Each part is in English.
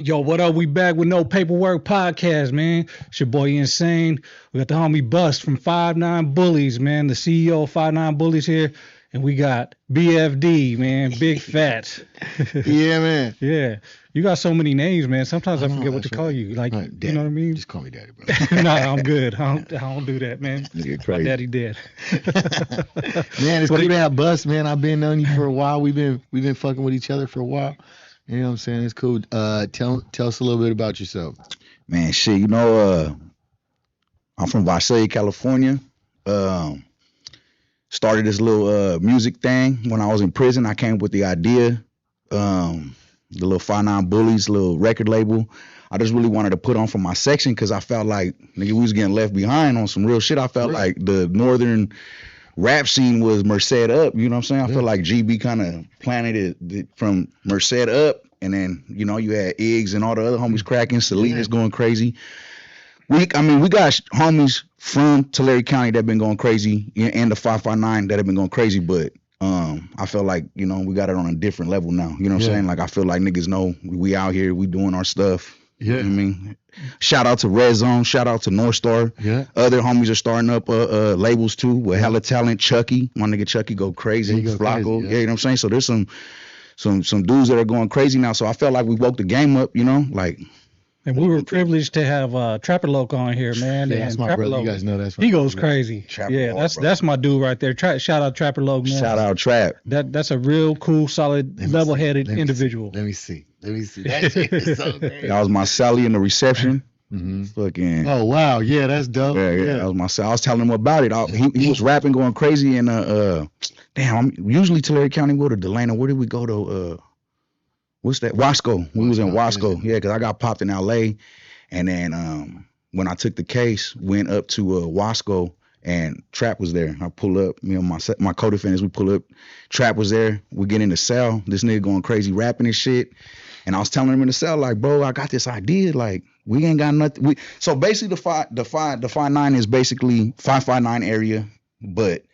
Yo, what up? We back with No Paperwork Podcast, man. It's your boy Insane. We got the homie Bust from 59Bullys, man. The CEO of 59Bullys here. And we got BFD, man. Big Fats. Yeah, man. Yeah. You got so many names, man. Sometimes I forget what to call you. Like, Right, you know what I mean? Just call me daddy, bro. Nah, I'm good. I don't do that, man. You're My crazy. daddy dead. Man, it's cool to have Bust, man. I've been knowing you for a while. We've been fucking with each other for a while. You know what I'm saying? It's cool. Tell us a little bit about yourself. Man, shit, you know, I'm from Visalia, California. Started this little music thing when I was in prison. I came up with the idea, the little 59Bullys, little record label. I just really wanted to put on for my section because I felt like nigga, we was getting left behind on some real shit. I felt like the northern rap scene was Merced up, you know what I'm saying? I feel like GB kind of planted it from Merced up, and then, you know, you had Iggs and all the other homies cracking, Selena's going crazy. We got homies from Tulare County that been going crazy, and the 559 that have been going crazy, but I feel like, you know, we got it on a different level now, you know what I'm saying? Like, I feel like niggas know we out here, we doing our stuff. Yeah. You know what I mean? Shout out to Red Zone, shout out to North Star. Yeah. Other homies are starting up labels too with hella talent. Chucky, my nigga Chucky go crazy. Flacco, crazy, yeah, you know what I'm saying? So there's some dudes that are going crazy now. So I felt like we woke the game up, you know, like. And we were privileged to have Trapper Loke on here, man. Yeah, and that's my Trapper brother. Loke, You guys know that's my he goes brother. crazy. Trapper Yeah, Loke, that's my dude right there. Shout out Trapper Loke, man. Shout out Trap. That's a real cool, solid, level-headed individual. Let me see. That shit is so crazy. That was my Sally in the reception. Mm-hmm. Fucking. Oh wow, yeah, that's dope. Yeah, that was my Sally. I was telling him about it. He was rapping, going crazy, and damn, I'm usually Tulare County. Go to Delano. Where did we go to? What's that? Wasco. We was in Wasco. Yeah, because I got popped in L.A. And then when I took the case, went up to Wasco, and Trap was there. I pull up, me and my co-defendants, we pull up. Trap was there. We get in the cell. This nigga going crazy rapping and shit. And I was telling him in the cell, like, bro, I got this idea. Like, we ain't got nothing. So basically, the 59 is basically 559 area, but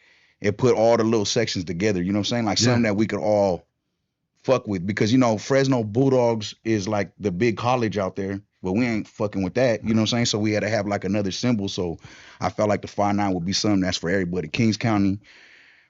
it put all the little sections together. You know what I'm saying? Like something that we could all fuck with, because you know Fresno Bulldogs is like the big college out there. But we ain't fucking with that, you know what I'm saying? So we had to have like another symbol. So I felt like the 59 would be something that's for everybody. Kings County,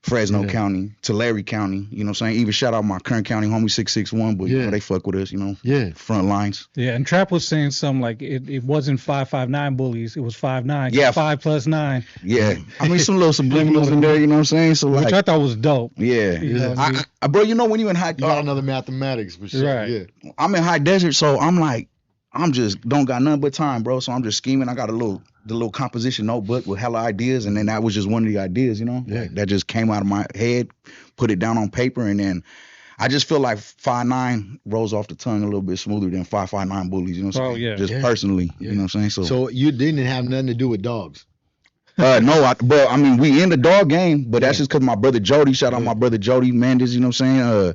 Fresno County, Tulare County, you know what I'm saying? Even shout out my current county homie 661, but you know, they fuck with us, you know? Yeah. Front lines. Yeah, and Trap was saying something like it wasn't 559Bullys, it was 59. Yeah. 5 plus 9. Yeah. I mean, some little subliminals in there, you know what I'm saying? So like, Which I thought was dope. yeah. You know what I mean? Bro, you know when you in high, You got another mathematics for sure. Right. Yeah. I'm in high desert, so I'm just don't got nothing but time, bro. So I'm just scheming. I got the little composition notebook with hella ideas, and then that was just one of the ideas, you know? Yeah. Like, that just came out of my head, put it down on paper, and then I just feel like 59 rolls off the tongue a little bit smoother than 559Bullys, you know what I'm saying? Oh, yeah. Just personally, you know what I'm saying? So you didn't have nothing to do with dogs. No, but I mean, we in the dog game, but that's just because my brother Jody, shout out my brother Jody Mendes, you know what I'm saying?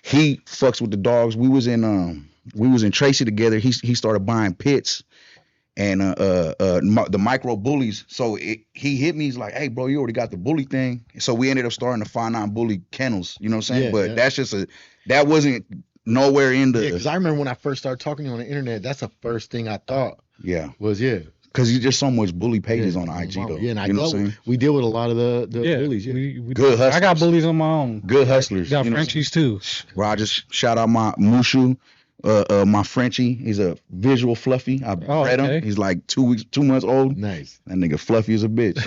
He fucks with the dogs. We was in Tracy together. He started buying pits and the micro bullies. So he hit me. He's like, "Hey, bro, you already got the bully thing." So we ended up starting the 59Bully kennels. You know what I'm saying? Yeah, but yeah. that's just that wasn't nowhere in the. Yeah, because I remember when I first started talking to you on the internet, that's the first thing I thought Yeah. was Because you just so much bully pages on IG though. Yeah, and you know what I'm saying? we deal with a lot of the bullies. Yeah. We Good hustlers. I got bullies on my own. Good hustlers. Got you know what I'm Frenchies too. Where I just shout out my Mushu, my Frenchie. He's a visual fluffy. I bred okay. him. He's like 2 months old. Nice. That nigga fluffy as a bitch.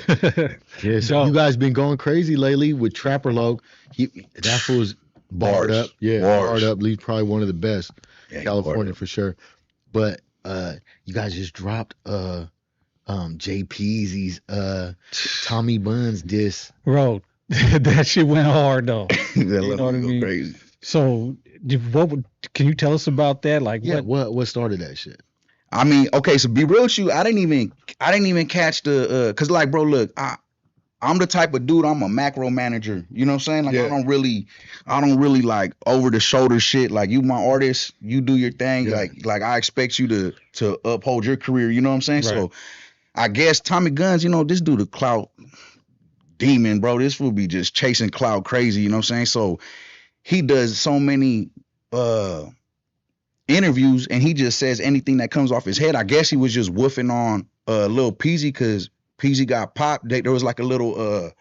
Yeah, so you guys been going crazy lately with Trapper Loke. That fool's barred Bars. up. Yeah, Bars. barred up. He's probably one of the best. Yeah, California for sure. But you guys just dropped Jpeezy's Tommy Bunz diss. Bro, that shit went hard though. That You little know what I go mean? crazy. So can you tell us about that? Like What started that shit? I mean, okay, so be real with you, I didn't even catch the cause like, bro, look, I'm the type of dude, I'm a macro manager. You know what I'm saying? Like I don't really like over the shoulder shit. Like you my artist, you do your thing. Yeah. Like I expect you to uphold your career, you know what I'm saying? Right. So I guess Tommy Guns, you know, this dude a clout demon, bro. This will be just chasing clout crazy, you know what I'm saying? So he does so many interviews and he just says anything that comes off his head. I guess he was just woofing on Lil Peasy because Peasy got popped. There was like a little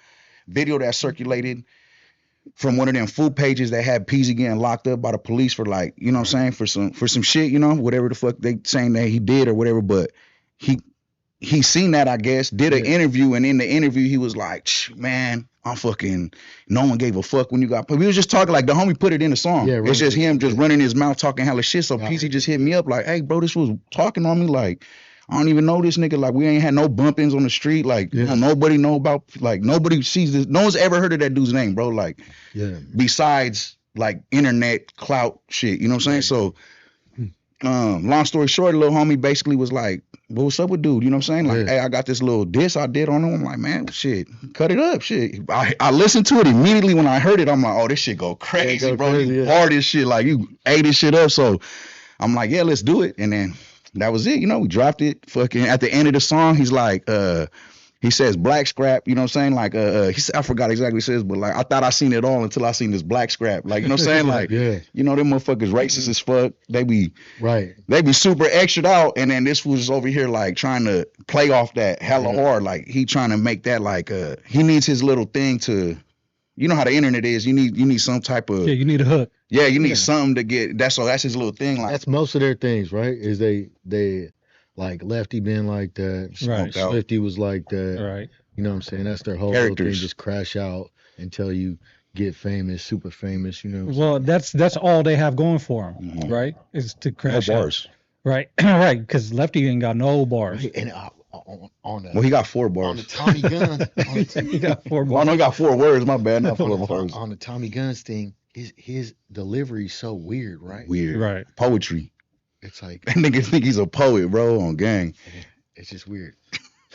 video that circulated from one of them food pages that had Peasy getting locked up by the police for like, you know what I'm saying, for some shit, you know, whatever the fuck they saying that he did or whatever. But he seen that, I guess, did an interview, and in the interview he was like, man, I'm fucking, no one gave a fuck when you got put. We was just talking like the homie put it in the song. Yeah, right. It's just him just running his mouth talking hella shit. So Peasy just hit me up like, hey bro, this was talking on me like, I don't even know this nigga. Like, we ain't had no bumpings on the street. Like, you know, nobody know about, like, nobody sees this. No one's ever heard of that dude's name, bro. Like, besides, like, internet clout shit. You know what I'm saying? So, long story short, little homie basically was like, well, what's up with dude? You know what I'm saying? Like, hey, I got this little diss I did on him. I'm like, man, shit, cut it up, shit. I listened to it immediately when I heard it. I'm like, oh, this shit go crazy, bro. You hard as shit. Like, you ate this shit up. So, I'm like, yeah, let's do it. And then that was it, you know, we dropped it. Fucking at the end of the song, he's like, he says black scrap, you know what I'm saying? Like, I forgot exactly what he says, but like, I thought I seen it all until I seen this black scrap. Like, you know what I'm saying? Like, you know, them motherfuckers racist as fuck. They be super extra out. And then this was over here, like, trying to play off that hella hard. Like, he trying to make that, like, he needs his little thing to, you know how the internet is. You need some type of. Yeah, you need a hook. Yeah, you need something to get. That's his little thing. Like, that's most of their things, right? Is they like Lefty been like that, right? Swifty was like that, right? You know what I'm saying? That's their whole little thing. Just crash out until you get famous, super famous. You know. Well, that's all they have going for them, right? Is to crash out. Bars. Right, right. Because Lefty ain't got no bars. And on the, well, he got 4 bars. On the Tommy Guns, he got 4 bars. Well, I know he got 4 words. My bad, not 4 bars. On the Tommy Guns thing. His delivery is so weird, right? Weird. Right. Poetry. It's like that nigga think he's a poet, bro, on gang. It's just weird.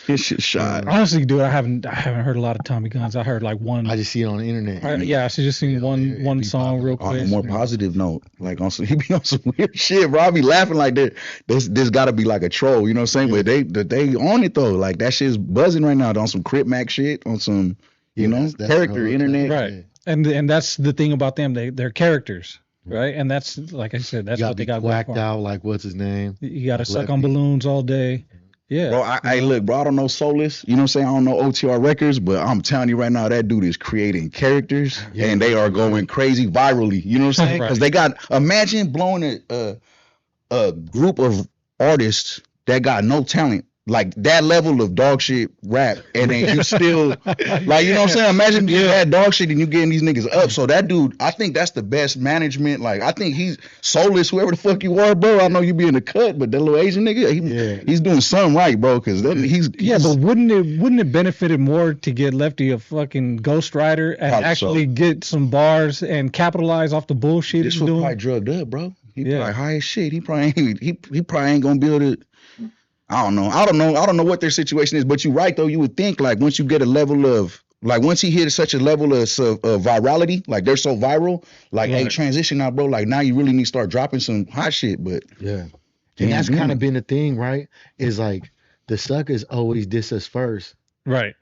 His shit shot. Honestly, dude, I haven't heard a lot of Tommy Guns. I heard like one. I just see it on the internet. I just seen one song real quick. On a more positive note, like he be on some weird shit, bro. I be laughing like that. This gotta be like a troll, you know what I'm saying? But they on it though. Like that shit's buzzing right now. On some Crip Mac shit, on some that's character internet. Right. Yeah. And that's the thing about them. They're characters, right? And that's, like I said, that's what they got whacked out. Like, what's his name? You got to suck on balloons all day. Yeah. Bro, I look, bro, I don't know Soulless. You know what I'm saying? I don't know OTR Records, but I'm telling you right now, that dude is creating characters, and they are going crazy virally. You know what I'm saying? Because they got, imagine blowing a group of artists that got no talent. Like that level of dog shit rap, and then you still like, you know what I'm saying? Imagine you had dog shit and you getting these niggas up. So that dude, I think that's the best management. Like, I think he's Soulless, whoever the fuck you are, bro. I know you be in the cut, but that little Asian nigga, he's doing something right, bro. Because he's but wouldn't it benefited more to get Lefty a fucking ghostwriter and actually get some bars and capitalize off the bullshit he's doing? Probably drugged up, bro. He probably high as shit. He probably ain't gonna be able to. I don't know what their situation is, but you're right though. You would think like once you get a level of like once he hit such a level of virality, like they're so viral, like hey, transition now, bro. Like now you really need to start dropping some hot shit. But and that's kind of been the thing, right? Is like the suckers always diss us first, right?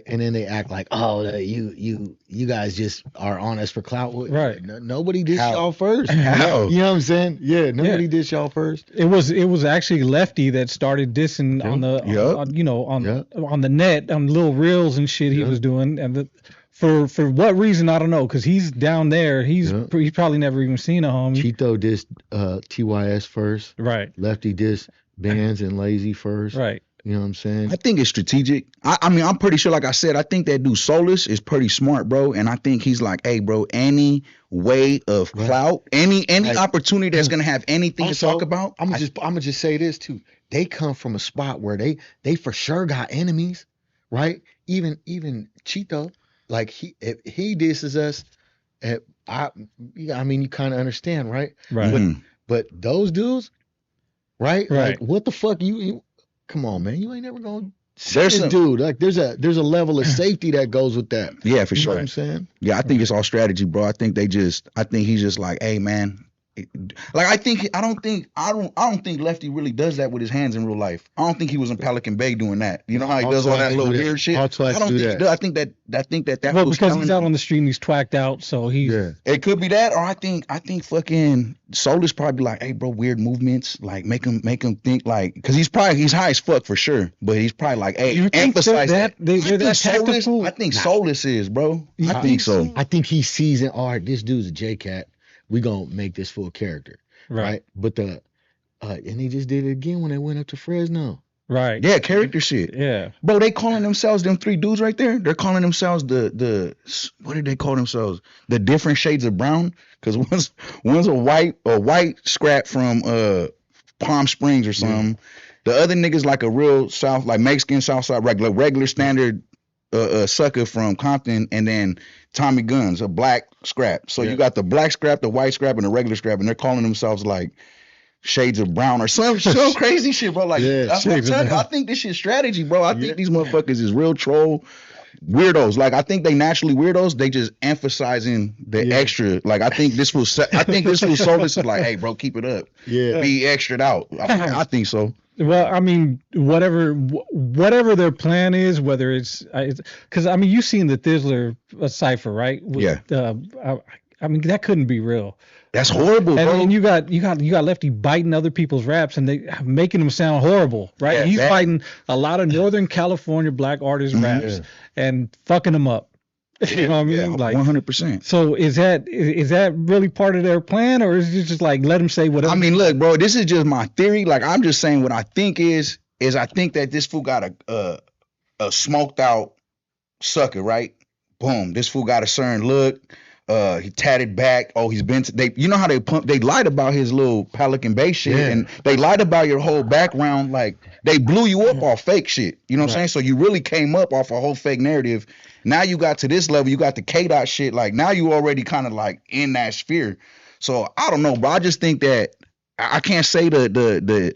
And then they act like, oh, you guys just are on us for clout. Right. Nobody dissed y'all first. How? You know what I'm saying? Yeah, nobody dissed y'all first. It was actually Lefty that started dissing on the on the net, on little reels and shit he was doing, and for what reason I don't know, because he's down there. He's probably never even seen a homie. Cheeto dissed TYS first. Right. Lefty dissed Bands and Lazy first. Right. You know what I'm saying? I think it's strategic. I mean, I'm pretty sure, like I said, I think that dude Soulless is pretty smart, bro. And I think he's like, hey, bro, any way of clout, any opportunity that's gonna have anything to talk about. I'm gonna just say this too. They come from a spot where they for sure got enemies, right? Even Cheeto, like if he disses us, I mean, you kind of understand, right? Right. But those dudes, right? Like, what the fuck you come on, man. You ain't never gonna dude. Like there's a level of safety that goes with that. Yeah, for sure. You know what I'm saying? Yeah, I think it's all strategy, bro. I think he's just like, hey man, Like I don't think Lefty really does that with his hands in real life. I don't think he was in Pelican Bay doing that. You know how he does all that little weird shit. All twice I don't do think that. I think that Well, was because he's out on the street and he's twacked out, so he's It could be that, or I think fucking Solis probably like, hey bro, weird movements, like make him think like, because he's high as fuck for sure, but he's probably like, hey, You think emphasize that. they're that tactical? I think Solis is, bro. I think so. I think he's seasoned. All right, this dude's a J-Cat. We gonna make this full character, right? But and he just did it again when they went up to Fresno. Right. Yeah, character shit. Yeah. Bro, they calling themselves, them three dudes right there, they're calling themselves the what did they call themselves? The different shades of brown. Because one's a white scrap from Palm Springs or something. The other nigga's like a real South, like Mexican South Side, regular standard sucker from Compton, and then Tommy Guns, a black scrap. So you got the black scrap, the white scrap, and the regular scrap, and they're calling themselves like shades of brown or some crazy shit, bro. Like that's what I'm telling you. I think this shit strategy, bro. I think these motherfuckers is real troll weirdos. Like I think they naturally weirdos. They just emphasizing the extra. Like I think this was so this is like, hey, bro, keep it up. Yeah, be extra'd out. I think so. Well, I mean, whatever their plan is, whether it's because I mean, you've seen the Thizzler cipher, right? I mean, that couldn't be real. That's horrible, bro. And you got Lefty biting other people's raps and they making them sound horrible, right? Yeah, he's fighting a lot of Northern California black artists' raps and fucking them up. You know what I mean? Yeah, like 100%. So is that really part of their plan, or is it just like let them say whatever? I mean, look, bro, this is just my theory. Like I'm just saying what I think is I think that this fool got a smoked out sucker, right? Boom, this fool got a certain look. He tatted back. Oh, he's been. You know how they lied about his little Pelican Bay shit, and they lied about your whole background. Like they blew you up off fake shit. You know what I'm saying? So you really came up off a whole fake narrative. Now you got to this level. You got the K-Dot shit. Like now you already kind of like in that sphere. So I don't know, bro. I just think that I can't say the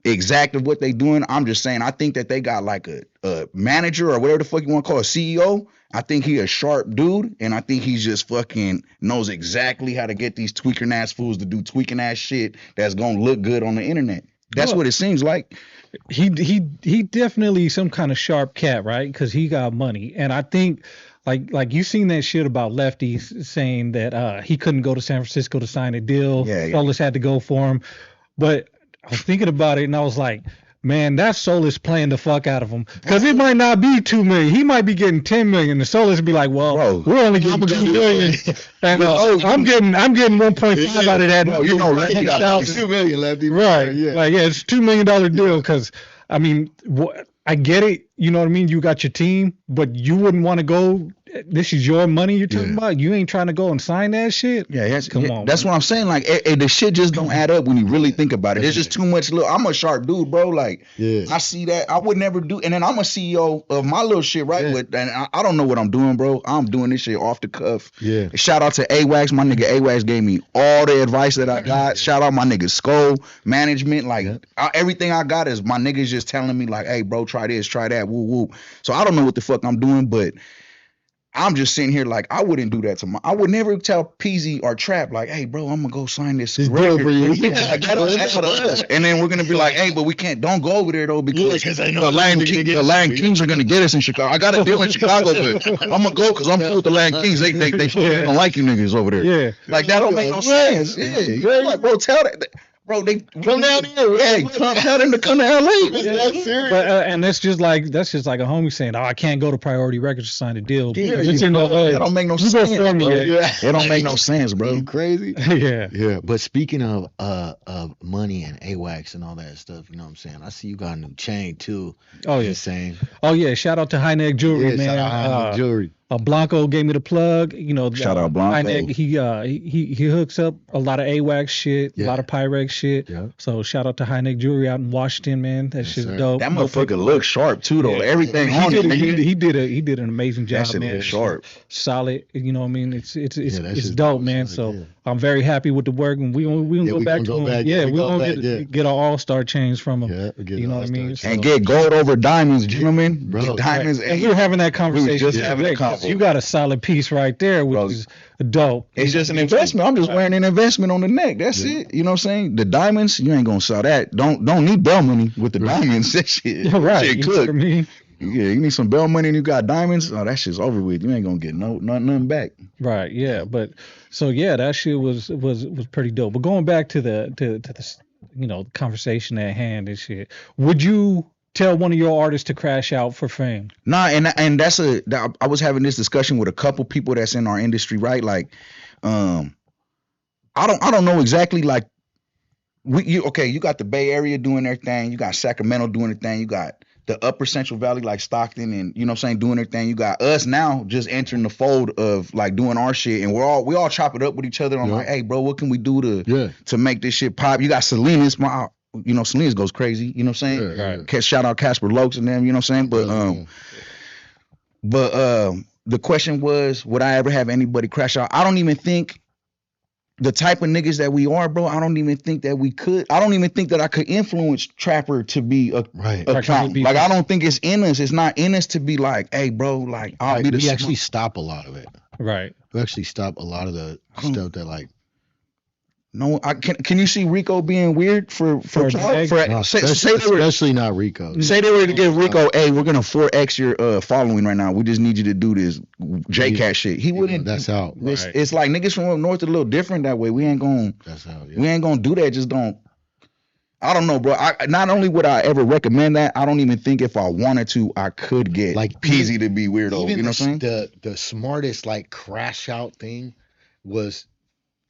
exact of what they doing. I'm just saying I think that they got like a manager or whatever the fuck you want to call a CEO. I think he a sharp dude, and I think he just fucking knows exactly how to get these tweaking ass fools to do tweaking ass shit that's gonna look good on the internet. That's what it seems like. He definitely some kind of sharp cat, right? Because he got money, and I think like you seen that shit about Lefty saying that he couldn't go to San Francisco to sign a deal. Solis had to go for him, but I was thinking about it, and I was like, man, that Solis playing the fuck out of him, because it might not be $2 million. He might be getting $10 million. The Solis be like, well, bro, we're only getting $2 million, and I'm getting 1.5 out of that. Bro, you know, Lefty got $2 million, Lefty. Right? Yeah. Like, yeah, it's $2 million deal. Because I mean, I get it. You know what I mean? You got your team, but you wouldn't want to go. This is your money you're talking about. You ain't trying to go and sign that shit. Yeah, come on. That's what I'm saying. Like, the shit just don't add up when you really think about it. There's just too much. I'm a sharp dude, bro. Like, I see that. I would never do. And then I'm a CEO of my little shit, right? And I don't know what I'm doing, bro. I'm doing this shit off the cuff. Yeah. Shout out to AWAX. My nigga AWAX gave me all the advice that I got. Shout out my nigga Skull management. Like, everything I got is my niggas just telling me like, hey, bro, try this, try that, woo woo. So I don't know what the fuck I'm doing, but I'm just sitting here like I wouldn't do that to I would never tell Peasy or Trap like, hey bro, I'm gonna go sign this record for you. And then we're gonna be like, hey, but we can't. Don't go over there though because I know the Land Kings are gonna get us in Chicago. I got a deal in Chicago, but I'm gonna go because I'm cool with the Land Kings. They don't like you niggas over there. Yeah, like that don't make no sense. Yeah, like bro, tell that. Bro, they come down here. Hey, tell them to come to LA. That's serious. But, and that's just like a homie saying, "Oh, I can't go to Priority Records to sign a deal." It's in LA. That don't make no sense. It don't make no sense, bro. You crazy? Yeah. But speaking of money and AWAX and all that stuff, you know what I'm saying? I see you got a new chain too. Oh yeah, insane. Oh yeah, shout out to High Neck Jewelry, man. High Neck Jewelry. Blanco gave me the plug. You know, shout out Blanco. He hooks up a lot of AWAX shit, a lot of Pyrex shit. Yeah. So shout out to High Neck Jewelry out in Washington, man. That shit's dope. That motherfucker looks sharp too, though. Everything on it. He did an amazing job, that man. Sharp, solid. You know what I mean? It's dope, man. So I'm very happy with the work, and we gonna go back to him. Yeah, we gonna get our all-star chains from him. Yeah, you know what I mean? And get gold over diamonds. You know what I mean? Bro, diamonds. And we were having that conversation. you got a solid piece right there, which Bro, is dope. It's just an investment. I'm just wearing an investment on the neck. That's it. You know what I'm saying? The diamonds, you ain't gonna sell that. Don't need bell money with the diamonds. That shit. Yeah, right. Shit You know what I cook. mean? Yeah, you need some bell money and you got diamonds. Oh, that shit's over with. You ain't gonna get nothing back. Right. Yeah. But so yeah, that shit was pretty dope. But going back to the conversation at hand and shit, would you tell one of your artists to crash out for fame? Nah, and I was having this discussion with a couple people that's in our industry, right? Like, I don't know exactly like you got the Bay Area doing their thing, you got Sacramento doing their thing, you got the upper Central Valley like Stockton and you know what I'm saying doing their thing. You got us now just entering the fold of like doing our shit, and we all chop it up with each other. I'm like, hey bro, what can we do to make this shit pop? You got Selena's, Selena's goes crazy, you know what I'm saying? Right. Shout out Casper Lokes and them, you know what I'm saying? But the question was, would I ever have anybody crash out? I don't even think the type of niggas that we are, bro, I don't even think that we could. I don't even think that I could influence Trapper to be a clown. Like, I don't think it's in us. It's not in us to be like, hey, bro, like, I'll be the we actually stop a lot of it. Right. We actually stop a lot of the stuff that like. No, can you see Rico being weird for especially not Rico. Say they were to give Rico, hey, we're gonna 4x your following right now. We just need you to do this J-Cat shit. He wouldn't. That's out. It's like niggas from up north are a little different that way. We ain't gonna. That's out. Yeah. We ain't gonna do that. Just don't. I don't know, bro. Not only would I ever recommend that, I don't even think if I wanted to, I could get like Peasy to be weirdo. You know what I'm saying? The smartest like crash out thing was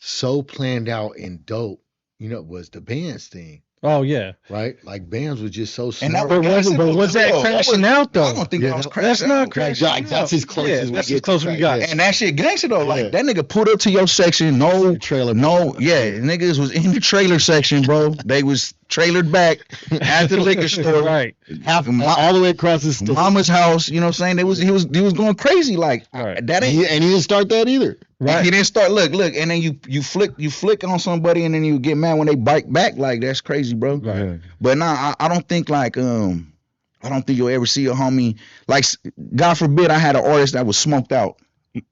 so planned out and dope, was the bands thing. Oh yeah, right. Like bands was just so smart. And was that crashing out though? I don't think that was crashing. That's not crashing out. That's as close as we that's get. As close as we got. And that shit gangster though. Like that nigga pulled up to your section. No trailer. No, yeah, niggas was in the trailer section, bro. They was trailered back at the liquor store, right? All the way across the store. Mama's house. You know what I'm saying? He was going crazy. Like that ain't. And he didn't start that either. Right. He didn't start. Look, and then you flick on somebody, and then you get mad when they bite back. Like that's crazy, bro. Right. But nah, I don't think like I don't think you'll ever see a homie like, God forbid, I had an artist that was smoked out.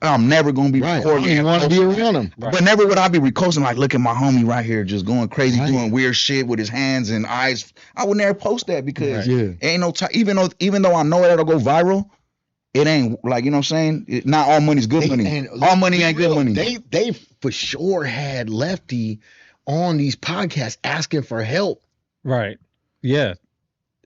I'm never gonna be recording. You want to be around him, but never would I be recording like, look at my homie right here, just going crazy, doing weird shit with his hands and eyes. I would never post that because ain't no time. Even though I know it'll go viral. It ain't like, you know what I'm saying? Not all money's good money. All money ain't good money. They for sure had Lefty on these podcasts asking for help. Right. Yeah.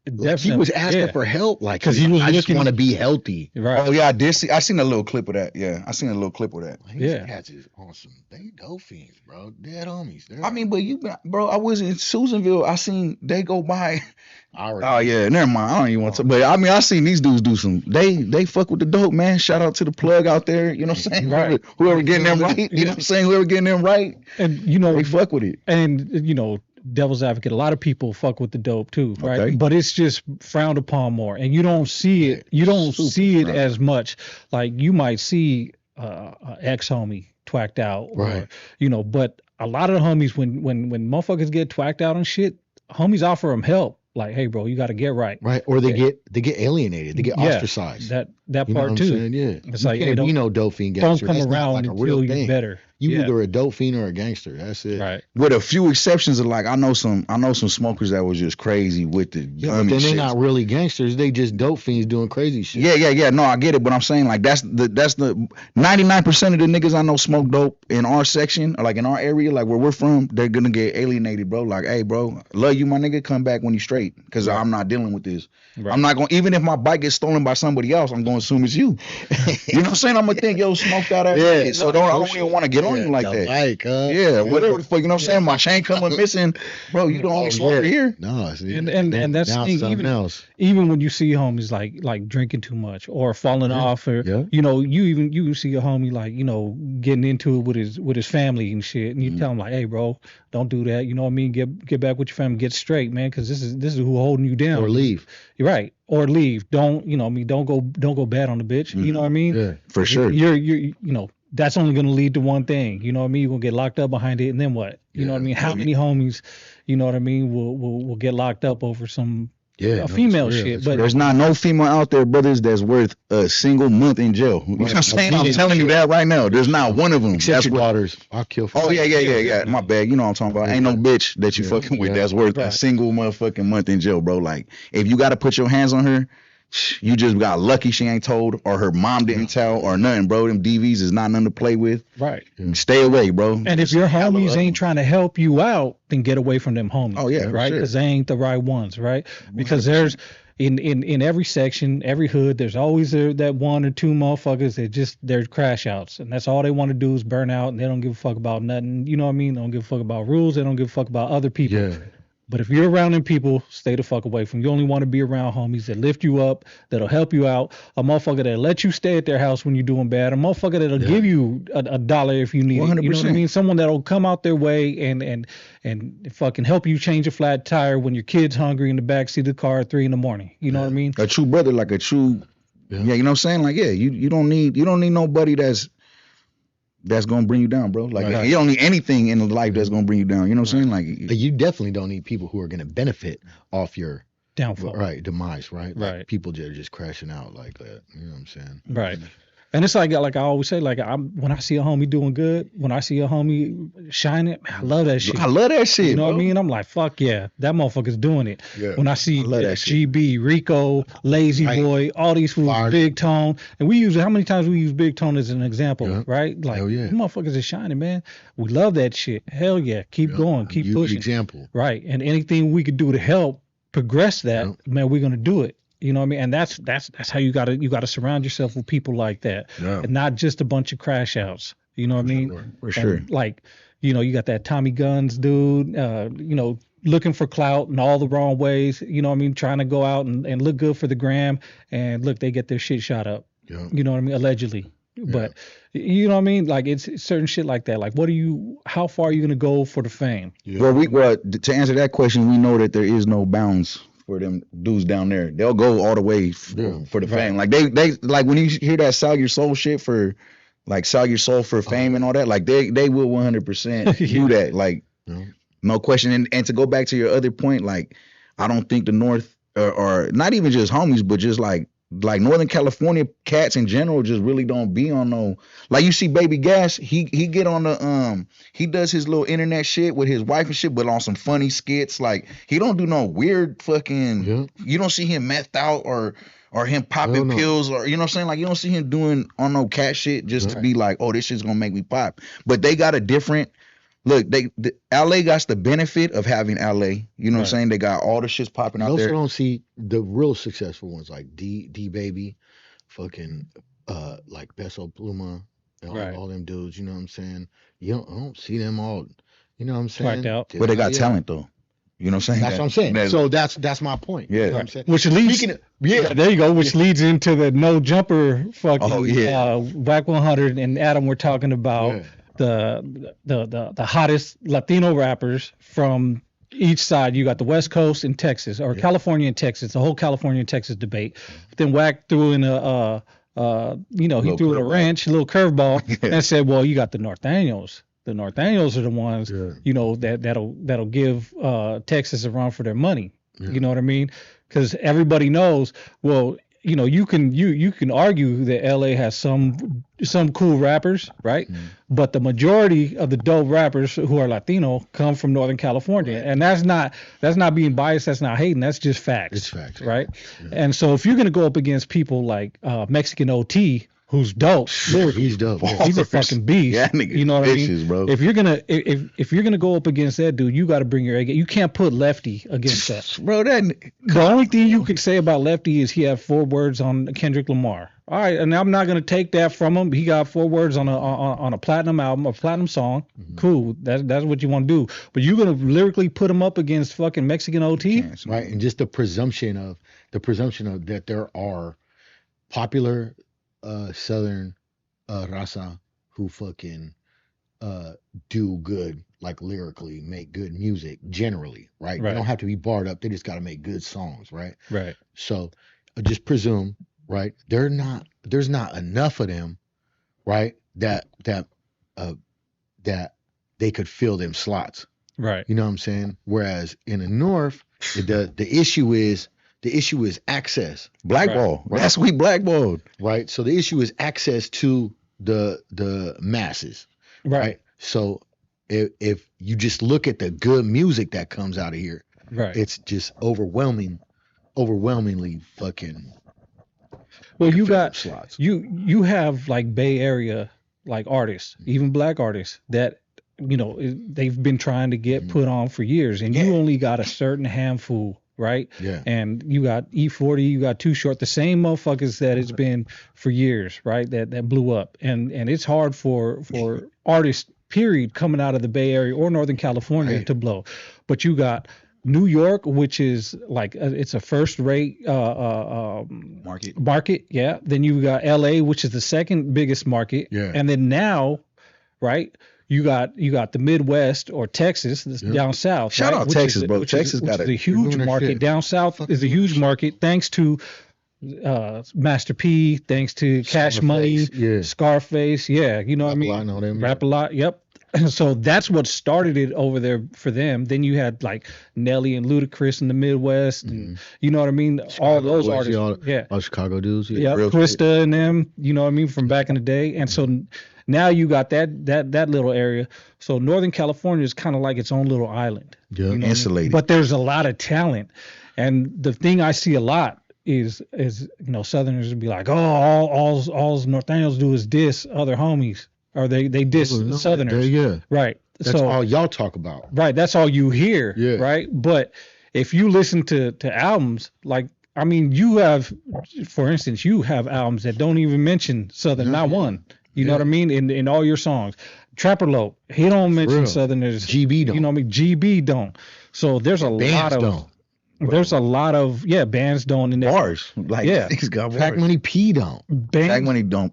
Like he was asking for help, like, because he was I just want to be healthy. Right. Oh yeah, I seen a little clip of that. Yeah, I seen a little clip of that. These cats is awesome. They dope fiends, bro. Dead homies. I mean, but bro, I was in Susanville. I seen they go by. Oh yeah, never mind. I don't even want to. But I mean, I seen these dudes do some. They fuck with the dope, man. Shout out to the plug out there. You know what I'm saying? Right. Whoever getting them right. You know what I'm saying? Whoever getting them right. And they fuck with it. And devil's advocate, a lot of people fuck with the dope too, right? Okay. But it's just frowned upon more, and you don't see it. You don't see it as much. Like you might see ex homie twacked out, right? Or, but a lot of the homies, when motherfuckers get twacked out and shit, homies offer them help. Like, hey, bro, you got to get right. Right. Or they get alienated. They get ostracized. That part too. Yeah. It's like, hey, dope fiend gangster. Don't come around like until you're better. You either a dope fiend or a gangster. That's it. Right. With a few exceptions of like, I know some smokers that was just crazy with the but then they're not really gangsters. They just dope fiends doing crazy shit. Yeah. No, I get it, but I'm saying like that's the 99% of the niggas I know smoke dope in our section or like in our area, like where we're from, they're gonna get alienated, bro. Like, hey, bro, love you, my nigga, come back when you straight, because I'm not dealing with this. Right. I'm not going. Even if my bike gets stolen by somebody else, I'm going to assume it's you. You know what I'm saying? I'm gonna think, yo, smoked out that shit. So I don't even want to get on you like that. Whatever the fuck. You know what I'm saying? My chain coming missing, bro. You the only smoker here. No, and that's the thing. Even when you see homies like drinking too much or falling off, or you see a homie like getting into it with his family and shit, and you tell him like, hey, bro, don't do that. You know what I mean? Get back with your family. Get straight, man, because this is who holding you down. Or leave. You're right. Or leave. Don't don't go bad on the bitch. You know what I mean? Yeah, for sure. You're that's only gonna lead to one thing. You know what I mean? You're gonna get locked up behind it, and then what? You know what I mean? How many homies, you know what I mean, will get locked up over some Yeah, female it's real. shit. It's But There's not no female out there, brothers, that's worth a single month in jail. You know what I'm saying? I'm telling you that right now. There's not one of them. Except That's your what. daughters. I'll kill for Oh yeah. My bad. You know what I'm talking about. Ain't no bitch that you fucking with that's worth a single motherfucking month in jail, bro. Like if you got to put your hands on her, you just got lucky she ain't told, or her mom didn't tell, or nothing, bro. Them DVs is not nothing to play with. right. Stay away, bro. And if your homies ain't trying to help you out, then get away from them homies. Oh, yeah, for right? sure. Because they ain't the right ones, right? Because there's in every section, every hood, there's always that one or two motherfuckers that they're crash outs, and that's all they want to do is burn out, and they don't give a fuck about nothing. You know what I mean? They don't give a fuck about rules. They don't give a fuck about other people. Yeah. But if you're around them people, stay the fuck away from. You only want to be around homies that lift you up, that'll help you out. A motherfucker that'll let you stay at their house when you're doing bad. A motherfucker that'll give you a dollar if you need it. You know what I mean? Someone that'll come out their way and fucking help you change a flat tire when your kid's hungry in the backseat of the car at 3 a.m. You know what I mean? A true brother, like a true, you know what I'm saying? Like, you don't need nobody that's gonna bring you down, bro. Like you don't need anything in life that's gonna bring you down. You know what I'm saying? Like you definitely don't need people who are gonna benefit off your downfall, demise, right? Right. Like people that are just crashing out like that. You know what I'm saying? Right. And it's like I always say, like when I see a homie doing good, when I see a homie shining, I love that shit. I love that shit. You know bro. what I mean? I'm like, fuck yeah, that motherfucker's doing it. Yeah. When I see love that shit. GB, Rico, Lazy Boy, all these fools, Big Tone, and we use how many times we use Big Tone as an example, right? Like, yeah. motherfuckers is shining, man. We love that shit. Hell yeah, keep going, keep pushing. Example, right? And anything we could do to help progress that, man, we're gonna do it. You know what I mean? And that's how you gotta surround yourself with people like that, and not just a bunch of crash outs. You know what I mean? For sure. And like, you got that Tommy Guns dude, looking for clout in all the wrong ways. You know what I mean? Trying to go out and look good for the gram, and look, they get their shit shot up. Yeah. You know what I mean? Allegedly. But you know what I mean? Like it's certain shit like that. Like how far are you gonna go for the fame? Yeah. Well, to answer that question, we know that there is no bounds for them dudes down there. They'll go all the way for the fame. Like they like when you hear that sell your soul shit for, like sell your soul for fame and all that, like they will 100% do that. Like no question. And to go back to your other point, like I don't think the North or not even just homies, but just like Northern California cats in general just really don't be on no, like you see Baby Gas, he get on the he does his little internet shit with his wife and shit, but on some funny skits. Like he don't do no weird fucking you don't see him methed out or him popping pills, or you know what I'm saying? Like you don't see him doing on no cat shit just to be like, oh, this shit's gonna make me pop. But they got a different look, LA got the benefit of having LA. You know what I'm saying? They got all the shits popping out there. I also don't see the real successful ones like D Baby, fucking like Beso Pluma, and all them dudes. You know what I'm saying? I don't see them all. You know what I'm saying? Out. But they got talent though. You know what I'm saying? That's what I'm saying. So that's my point. Yeah. You know what I'm saying? Which leads, there you go. Which leads into the no jumper fucking Whack 100 and Adam. We're talking about the hottest Latino rappers from each side. You got the West Coast and Texas, or California and Texas, the whole California and Texas debate. Then Whack threw in he threw in a wrench, a little curveball, and said, well, you got the Norteños. The Norteños are the ones, that'll give Texas a run for their money. You know what I mean? Because everybody knows, well, you can argue that LA has some cool rappers, right? But the majority of the dope rappers who are Latino come from Northern California, and that's not being biased. That's not hating. That's just facts. It's facts, right? Yeah. And so if you're gonna go up against people like Mexican OT, who's dope, he's dope. He's a fucking beast. Yeah, you know what I mean, bro. If you're gonna go up against that dude, you got to bring your A game. You can't put Lefty against that, bro. The only thing you could say about Lefty is he had 4 words on Kendrick Lamar. All right, and I'm not gonna take that from him. He got 4 words on a platinum album, a platinum song. Cool, that's what you want to do. But you're gonna lyrically put him up against fucking Mexican OT, right? And just the presumption of that there are popular Southern raza who fucking do good, like lyrically make good music generally, right? They don't have to be barred up. They just got to make good songs, right? Right. So just presume, right? There's not enough of them, right? That they could fill them slots. Right. You know what I'm saying? Whereas in the North, the issue is The issue is access, Blackball. Right. That's we blackballed. right? So the issue is access to the masses, right? So if you just look at the good music that comes out of here, it's just overwhelmingly fucking. Well, you got slots. you have like Bay Area like artists, even black artists that they've been trying to get put on for years, and you only got a certain handful, right? Yeah. And you got E40, you got Too Short, the same motherfuckers that it's been for years, right? That blew up, and it's hard for artists, period, coming out of the Bay Area or Northern California to blow, but you got New York, which is like it's a first-rate market, yeah. Then you got LA, which is the second biggest market, and then now, right? You got the Midwest or Texas down south. Shout out Texas, bro. Texas got a huge market. Down south is a huge market, thanks to Master P, thanks to Cash Money, Scarface, you know what I mean? I know them. Rap a lot, yep. So that's what started it over there for them. Then you had like Nelly and Ludacris in the Midwest, and you know what I mean? All those artists, all Chicago dudes, Krista and them, you know what I mean, from back in the day. And so now you got that little area. So Northern California is kind of like its own little island, insulated. But there's a lot of talent, and the thing I see a lot is Southerners would be like, oh, all Northerners do is diss other homies. Or they diss Southerners. Right. That's all y'all talk about. Right. That's all you hear. Yeah. Right. But if you listen to albums, like, I mean, you have, for instance, albums that don't even mention Southern, not one. You know what I mean? In all your songs. Trapper Lope, he don't mention Southerners. GB don't. You know what I mean? GB don't. So there's a lot of. Don't. There's a lot of bands don't in there. Bars, niggas got bars. Pac Money P don't. Pac Money don't.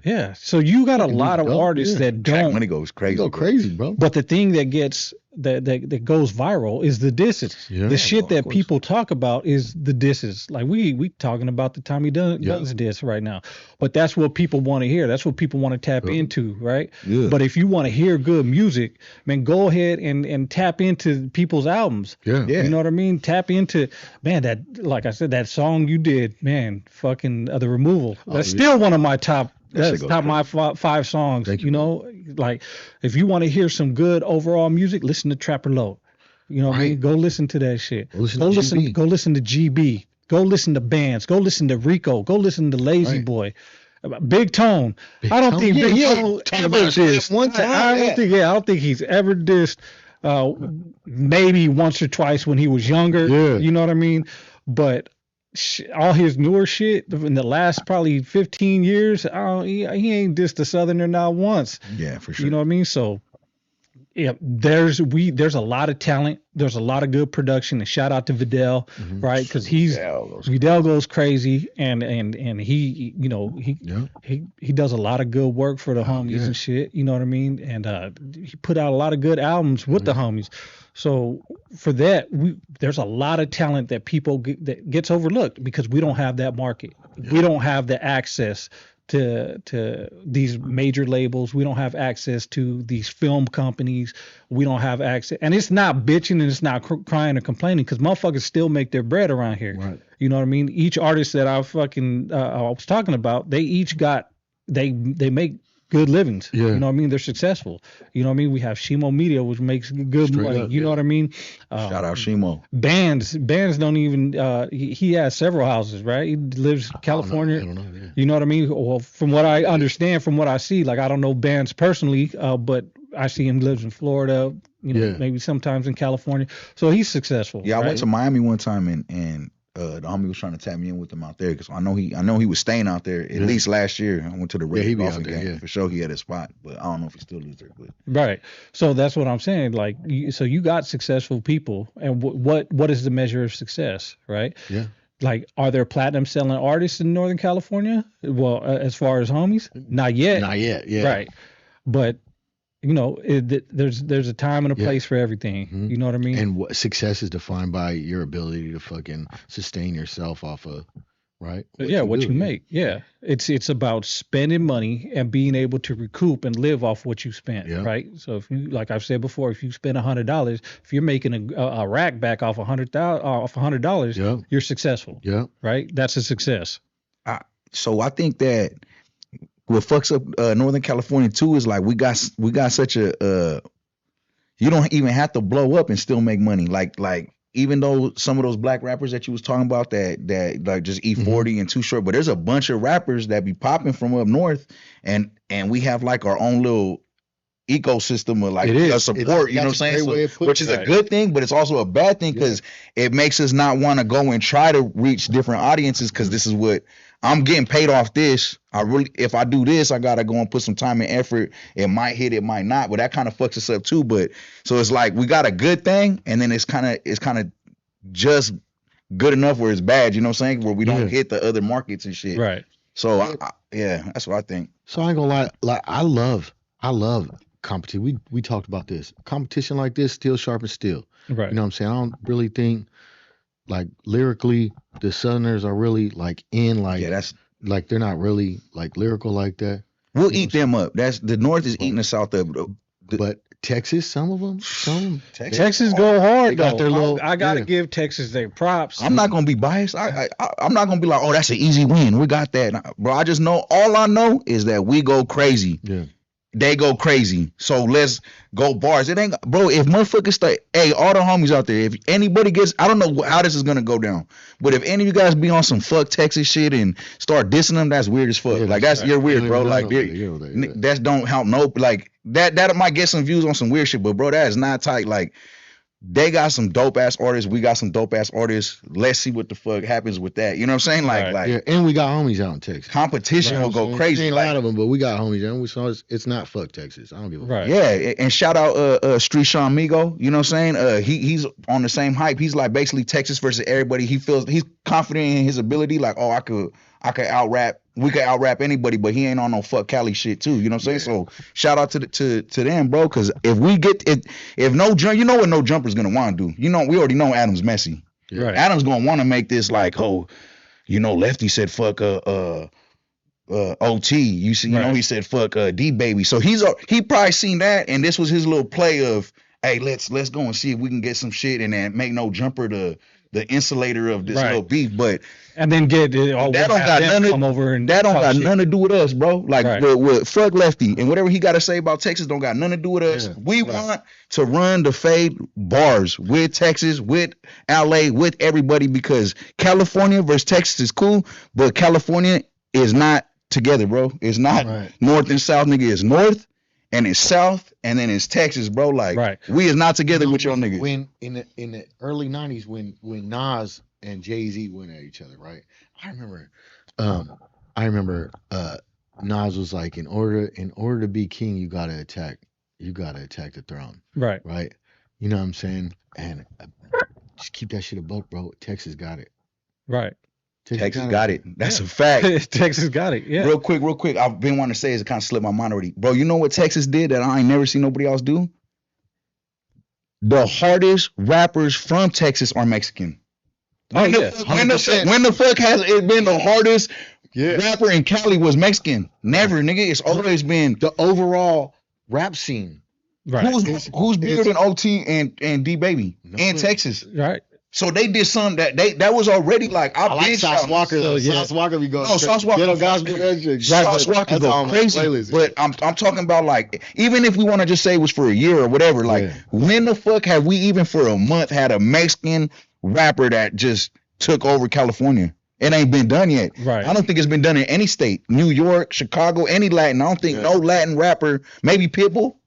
Yeah. So you got a lot of artists that don't. Pac Money goes crazy. Go crazy, bro. But the thing that gets that goes viral is the disses. Yeah, the shit that people talk about is the disses. Like we talking about the Tommy Bunz diss right now. But that's what people want to hear. That's what people want to tap into, right? Yeah. But if you want to hear good music, man, go ahead and tap into people's albums. Yeah. You know what I mean? Tap into, man, that, like I said, that song you did, man, fucking The Removal. That's still one of my top. That's top my five songs. Thank you know, like if you want to hear some good overall music, listen to Trapper Low. You know what I mean? Go listen to that shit. Go listen to GB. Go listen to Bands. Go listen to Rico. Go listen to Lazy Boy. Big Tone. I don't think Big Tone ever dissed. One time. I don't think he's ever dissed. Maybe once or twice when he was younger. Yeah. You know what I mean? But all his newer shit in the last probably 15 years, he ain't dissed a Southerner not once. Yeah, for sure. You know what I mean? So yeah, there's a lot of talent. There's a lot of good production. And shout out to Vidal, right? Because Vidal goes crazy, and he he does a lot of good work for the homies and shit. You know what I mean? And he put out a lot of good albums with the homies. So for that, there's a lot of talent that that gets overlooked because we don't have that market. Yeah. We don't have the access to these major labels. We don't have access to these film companies. We don't have access, and it's not bitching and it's not crying or complaining because motherfuckers still make their bread around here. Right. You know what I mean? Each artist that I was talking about, they each got they make good livings. Yeah. You know what I mean? They're successful. You know what I mean? We have Shimo Media, which makes good money. You know what I mean? Shout out Shimo. Bands don't even, he has several houses, right? He lives in California. I don't know. Yeah. You know what I mean? Well, from what I understand, from what I see, like I don't know Bands personally, but I see him lives in Florida, maybe sometimes in California. So he's successful. Yeah, I went to Miami one time and the homie was trying to tap me in with him out there because I know he was staying out there at least last year. I went to the Red Golfing game for sure. He had a spot, but I don't know if he still lives there. But right, so that's what I'm saying. Like, so you got successful people, and what is the measure of success, right? Yeah. Like, are there platinum selling artists in Northern California? Well, as far as homies, not yet. Not yet. Yeah. Right, but. You know, there's a time and a place for everything. Mm-hmm. You know what I mean? And success is defined by your ability to fucking sustain yourself off of right? What you make. Yeah. It's about spending money and being able to recoup and live off what you spent, right? So if you, like I've said before, if you spend $100, if you're making a rack back off $100, you're successful. Yeah. Right? That's a success. So I think that what fucks up Northern California too is like we got such a you don't even have to blow up and still make money. Like even though some of those black rappers that you was talking about that like just E40 and Too Short, but there's a bunch of rappers that be popping from up north, and we have like our own little ecosystem of like support, you know what I'm saying? So, which is a good thing, but it's also a bad thing because it makes us not want to go and try to reach different audiences because this is what I'm getting paid off this. If I do this, I gotta go and put some time and effort. It might hit, it might not, but that kind of fucks us up too. But so it's like we got a good thing, and then it's kind of just good enough where it's bad. You know what I'm saying? Where we don't hit the other markets and shit. Right. So that's what I think. So I ain't gonna lie. Like I love competition. We talked about this. Competition like this, steel sharpens steel. Right. You know what I'm saying? I don't really think like lyrically the Southerners are really like that's like they're not really like lyrical like that. We'll eat them up. That's the North is eating the South up. But Texas, some of them, Texas go hard. They got their little. I gotta give Texas their props. I'm not gonna be biased. I'm not gonna be like, oh, that's an easy win. We got that, bro. I just know all I know is that we go crazy. Yeah. They go crazy. So let's go bars. It ain't, bro, if motherfuckers stay, hey, all the homies out there, if anybody gets, I don't know how this is going to go down, but if any of you guys be on some fuck Texas shit and start dissing them, that's weird as fuck. Like, you're weird, bro. Like, that don't help no, like, that might get some views on some weird shit, but bro, that is not tight. Like, they got some dope ass artists. We got some dope ass artists. Let's see what the fuck happens with that. You know what I'm saying? Like, and we got homies out in Texas. Competition will go crazy. Ain't a lot of them, but we got homies out. So it's not fuck Texas. I don't give a fuck. Yeah, and shout out Street Sean Migo. You know what I'm saying? He's on the same hype. He's like basically Texas versus everybody. He feels he's confident in his ability. Like, oh, I could out rap. We could out rap anybody, but he ain't on no fuck Cali shit too. You know what I'm saying? So shout out to them, bro. Because if we get if no jump, you know what no jumper's gonna want to do. You know, we already know Adam's messy. Right. Adam's gonna want to make this like, oh, you know, Lefty said fuck OT. You see, you know, he said fuck D baby. So he probably seen that, and this was his little play of, hey, let's go and see if we can get some shit and then make no jumper the insulator of this little beef, but and then get it all that don't got nothing to do with us, bro. Like with fuck Lefty and whatever he got to say about Texas don't got nothing to do with us. We want to run the fade bars with Texas, with LA, with everybody because California versus Texas is cool, but California is not together, bro. It's not north and south, nigga. It's north and it's south, and then it's Texas, bro. Like we is not together with y'all niggas. When in the early '90s, when Nas and Jay-Z went at each other, right? I remember Nas was like, in order to be king, you gotta attack the throne, right? You know what I'm saying? And just keep that shit a buck, bro. Texas got it, right? Texas got it. That's a fact. Texas got it. Yeah. Real quick. I've been wanting to say is it kind of slipped my mind already. Bro, you know what Texas did that I ain't never seen nobody else do? The hardest rappers from Texas are Mexican. When the fuck has it been the hardest rapper in Cali was Mexican? Never, nigga. It's always been the overall rap scene. Right. Who's bigger than OT and D Baby in Texas? Right. So they did something that was already like I like Sauce Walker. Sauce Walker be going. No, Sauce Walker. Sauce Walker go crazy. But I'm talking about like even if we want to just say it was for a year or whatever. Like when the fuck have we even for a month had a Mexican rapper that just took over California? It ain't been done yet. Right. I don't think it's been done in any state. New York, Chicago, any Latin. I don't think no Latin rapper. Maybe Pitbull.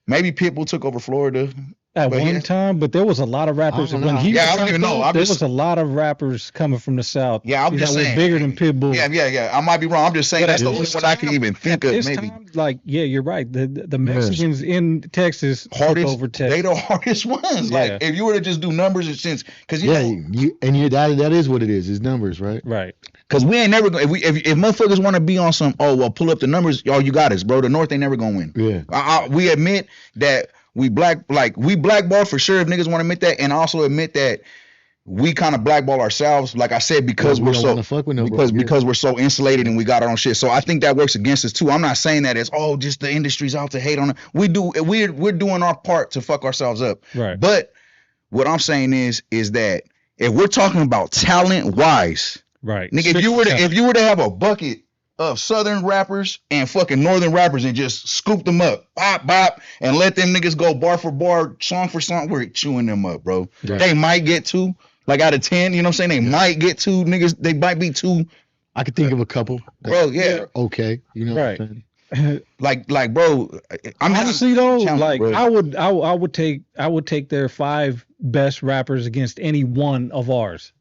Maybe Pitbull took over Florida. At one time, but there was a lot of rappers. I don't even know. There was a lot of rappers coming from the South. Yeah, I'm just saying. Bigger than Pitbull. Yeah. I might be wrong. I'm just saying that's the only one I can even think of. Maybe. Time, like, yeah, you're right. The Mexicans in Texas took over Texas. They the hardest ones. Like, if you were to just do numbers and sense, because that is what it is. It's numbers, right? Right. Because we ain't never gonna if motherfuckers want to be on some pull up the numbers, you got us, bro. The North ain't never gonna win. Yeah. We admit that. We blackball for sure if niggas want to admit that, and also admit that we kind of blackball ourselves, like I said, because we we're don't so wanna fuck with nobody. because we're so insulated and we got our own shit. So I think that works against us too. I'm not saying that it's just the industry's out to hate on it. We're doing our part to fuck ourselves up. Right. But what I'm saying is that if we're talking about talent wise, Right. nigga, if you were to have a bucket of Southern rappers and fucking Northern rappers and just scoop them up, bop, bop, and let them niggas go bar for bar, song for song, we're chewing them up, bro. Right. They might get 2, like out of 10, you know what I'm saying? They might get 2 niggas, they might be 2. I could think of a couple. Bro, yeah. Okay. You know Right. what I'm saying? Like, bro, I'm Honestly though, challenge, like bro. I would take their 5 best rappers against any one of ours.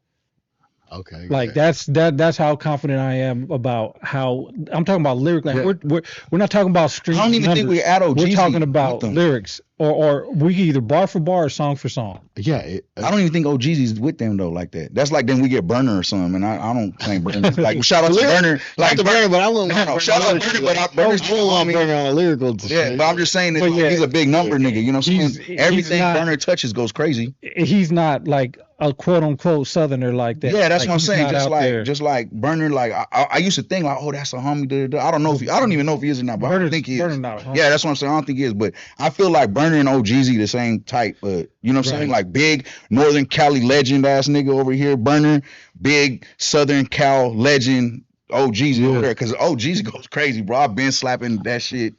Okay. Like yeah. that's how confident I am about how I'm talking about lyrics. Like Yeah. we're not talking about street. I don't even think numbers. we're at OG. We're talking about lyrics, or we either bar for bar or song for song. Yeah. I don't even think OG's with them though like that. That's like then we get Burner or something, and I don't claim Burner. Like shout out to Burner, like the Burner, but I wouldn't. No, shout out to Burner, but Burner's I mean, Burner on a lyrical. Yeah, but I'm just saying that But yeah, he's a big number nigga. You know what I'm saying? he's Everything not- Burner touches goes crazy. He's not like a quote unquote Southerner like that. Yeah, that's Like, what I'm he's saying. not out there. Just like Burner, like I used to think like, oh, that's a homie. I don't know if I don't even know if he is or not, but I don't think he is. Burner's not a homie. Yeah, that's what I'm saying. I don't think he is, but I feel like Burner and OGZ the same type. But you know what I'm saying? Like big Northern Cali legend ass nigga over here, Burner, big Southern Cal legend OGZ over there, because OGZ goes crazy, bro. I've been slapping that shit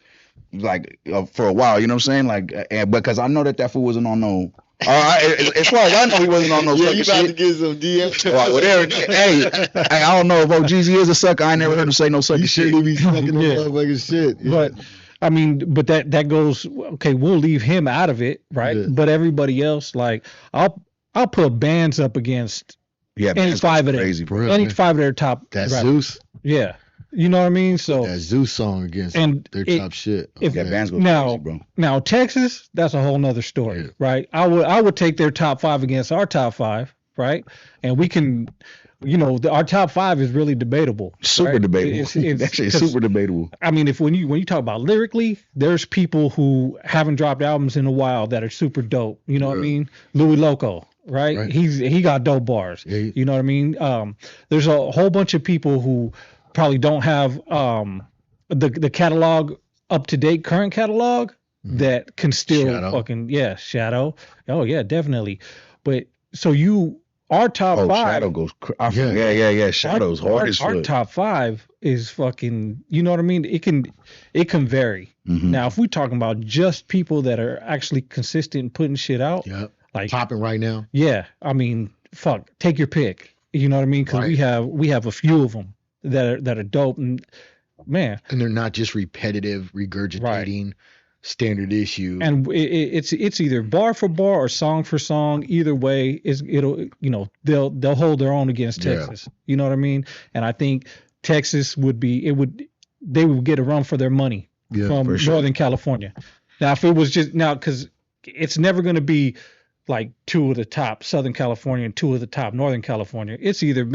like for a while. You know what I'm saying? Like, because I know that fool wasn't on no. As far as I know, he wasn't on no Yeah, sucker you about shit. to get some DMs. Well, whatever. Hey, I don't know if OGZ is a sucker. I ain't never heard him say no sucker You shit. shouldn't be sucking Yeah. no motherfucking shit. Yeah. But I mean, but that goes okay. We'll leave him out of it, right? Yeah. But everybody else, like I'll put bands up against Yeah, any that's 5 of crazy, them, bro. any 5 of their top. That rappers. Zeus, Yeah, you know what I mean. So that Zeus song against And their it- top shit. if- Yeah, bands go Now- crazy, bro. now Texas, that's a whole nother story, Yeah. right? I would take their top 5 against our top 5, right? And we can, our top 5 is really debatable. Super right? debatable. It's- That shit is 'cause- super debatable. I mean, when you talk about lyrically, there's people who haven't dropped albums in a while that are super dope. You know what I mean? Louis Loco, right? Right. He got dope bars. Yeah. You know what I mean? There's a whole bunch of people who probably don't have the catalog up to date, current catalog that can still Shadow. Shadow. Oh yeah, definitely. But so our top Oh, 5. Shadow goes. Yeah. Yeah. Shadow's hard as Our fuck. top 5 is fucking. You know what I mean? It can vary. Mhm. Now, if we're talking about just people that are actually consistent in putting shit out, Yep. like Popping right now. yeah, I mean, fuck, take your pick. You know what I mean? Because we have a few of them that are dope, and man, And they're not just repetitive, regurgitating standard issue. and it's either bar for bar or song for song. Either way, they'll hold their own against Yeah. Texas. You know what I mean? And I think Texas they would get a run for their money from for sure. Northern California. Now, if it was just because it's never going to be like 2 of the top Southern California and 2 of the top Northern California. It's either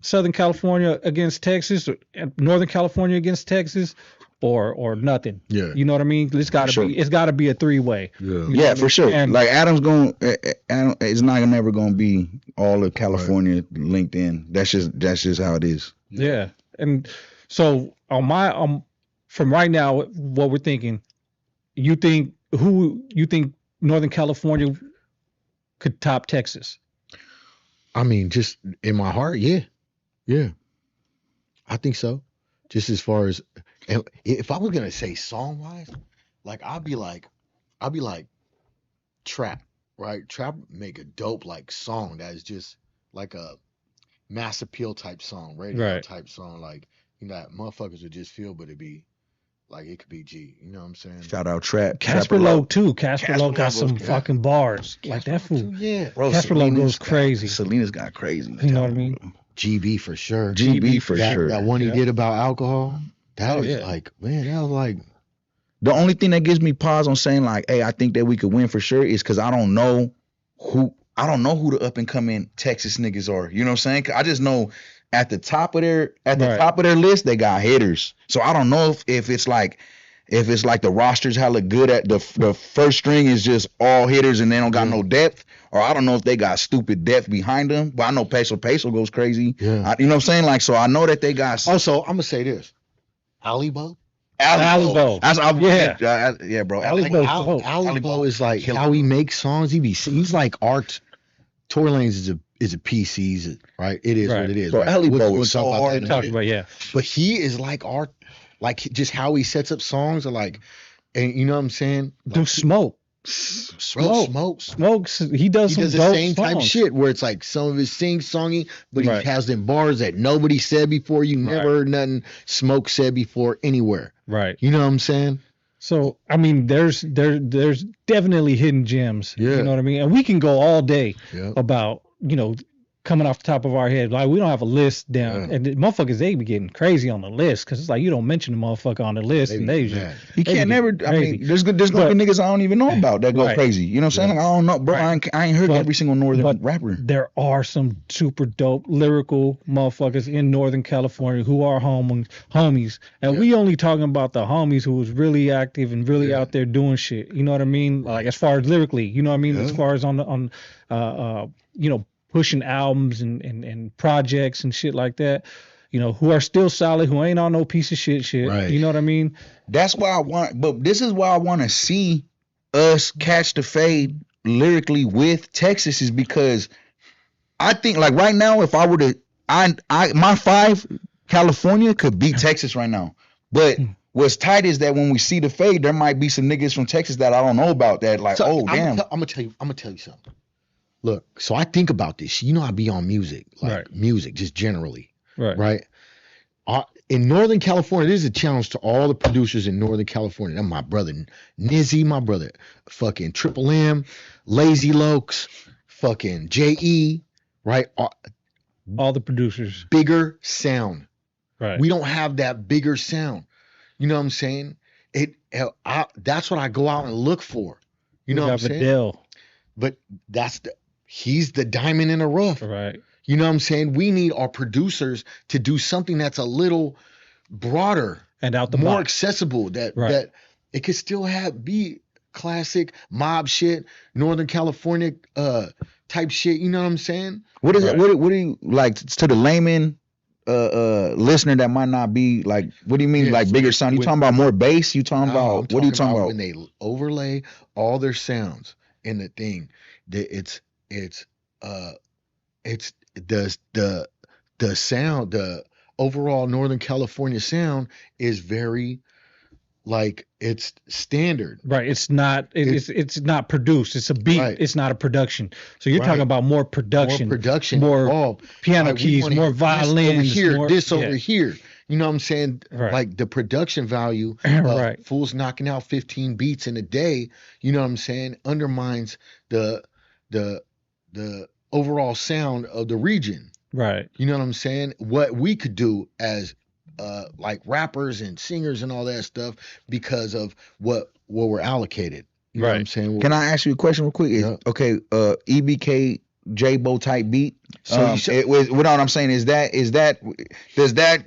Southern California against Texas or Northern California against Texas or nothing. Yeah. You know what I mean? It's got to be a 3-way. Yeah. Yeah, for sure. And- like Adam's going. It's not never going to be all of California linked in. That's just how it is. Yeah. And so from right now, what we're thinking, you think Northern California could top Texas? I mean, just in my heart, yeah. Yeah. I think so. Just as far as, if I was going to say song wise, like I'd be like trap, right? Trap make a dope like song that is just like a mass appeal type song, radio Right. type song. Like, that motherfuckers would just feel, but it'd be like, it could be G, you know what I'm saying? Shout out Trap. Casper Lowe too. Casper Lowe got Lowe some goes- fucking bars. Like that fool. Yeah. Bro, Casper Lowe Selena's goes crazy. Selena's got crazy. You know what I mean? GB for sure. GB for that, sure. That one he Yeah. did about alcohol, that Oh, was yeah. like, man, that was like, The only thing that gives me pause on saying like, hey, I think that we could win for sure is because I don't know who the up and coming Texas niggas are. You know what I'm saying? I just know at the top of their Right. top of their list they got hitters. So I don't know if it's like, if it's like the roster's hella good at the first string is just all hitters and they don't got no depth, or I don't know if they got stupid depth behind them, but I know Peso goes crazy. Yeah. You know what I'm saying? Like, so I know that they got. Also, I'm gonna say this: Alibo. Alibo. Yeah, bro. Alibo is like how he makes songs. He's like art. Tory Lanez is a PC, right? It is what it is. Bro, right? Alibo is so hard to talk about. Yeah, but he is like art, like just how he sets up songs are like, and you know what I'm saying? Do Smoke. Smokes. He does the dope same songs. type shit where it's like some of his sing-songy, but he has them bars that nobody said before. You never heard nothing Smoke said before anywhere. Right. You know what I'm saying? So I mean, there's definitely hidden gems. Yeah. You know what I mean? And we can go all day Yeah. about, coming off the top of our head. Like, we don't have a list down. Yeah. And the motherfuckers, they be getting crazy on the list because it's like you don't mention the motherfucker on the list. And they just, you can't never. I mean, there's gonna be niggas I don't even know about that go crazy. You know what I'm saying? Like, I don't know, bro. I ain't heard every single northern rapper. There are some super dope lyrical motherfuckers in Northern California who are homies. And we only talking about the homies who was really active and really out there doing shit. You know what I mean? Like, as far as lyrically, you know what I mean? As far as on pushing albums and projects and shit like that, who are still solid, who ain't on no piece of shit. Right. You know what I mean? That's why but this is why I want to see us catch the fade lyrically with Texas, is because I think, like, right now, if I were to, my 5, California could beat Texas right now. But what's tight is that when we see the fade, there might be some niggas from Texas that I don't know about that, like, damn. I'm gonna tell you something. Look, so I think about this. I be on music, music, just generally, right? In Northern California, this is a challenge to all the producers in Northern California. That's my brother Nizzy, my brother fucking Triple M, Lazy Lokes, fucking J.E., right? All the producers. Bigger sound. Right. We don't have that bigger sound. You know what I'm saying? That's what I go out and look for. You know what I'm saying? Vidal. But he's the diamond in the rough. Right. You know what I'm saying? We need our producers to do something that's a little broader and out the more box. Accessible. That it could still be classic mob shit, Northern California type shit. You know what I'm saying? What is it? What do you like to the layman listener that might not be like? What do you mean like bigger sound? You talking about more bass? You talking about what are you talking about? When they overlay all their sounds in the thing, it's the sound, the overall Northern California sound is very, like, it's standard. Right. It's not produced. It's a beat. Right. It's not a production. So you're talking about more production. More piano keys, more violins. This over here. You know what I'm saying? Right. Like the production value, fools knocking out 15 beats in a day, you know what I'm saying, undermines the overall sound of the region. Right. You know what I'm saying? What we could do as like rappers and singers and all that stuff because of what we're allocated. You know what I'm saying? Can I ask you a question real quick? Okay, EBK J-Bo type beat. So what I'm saying is that does that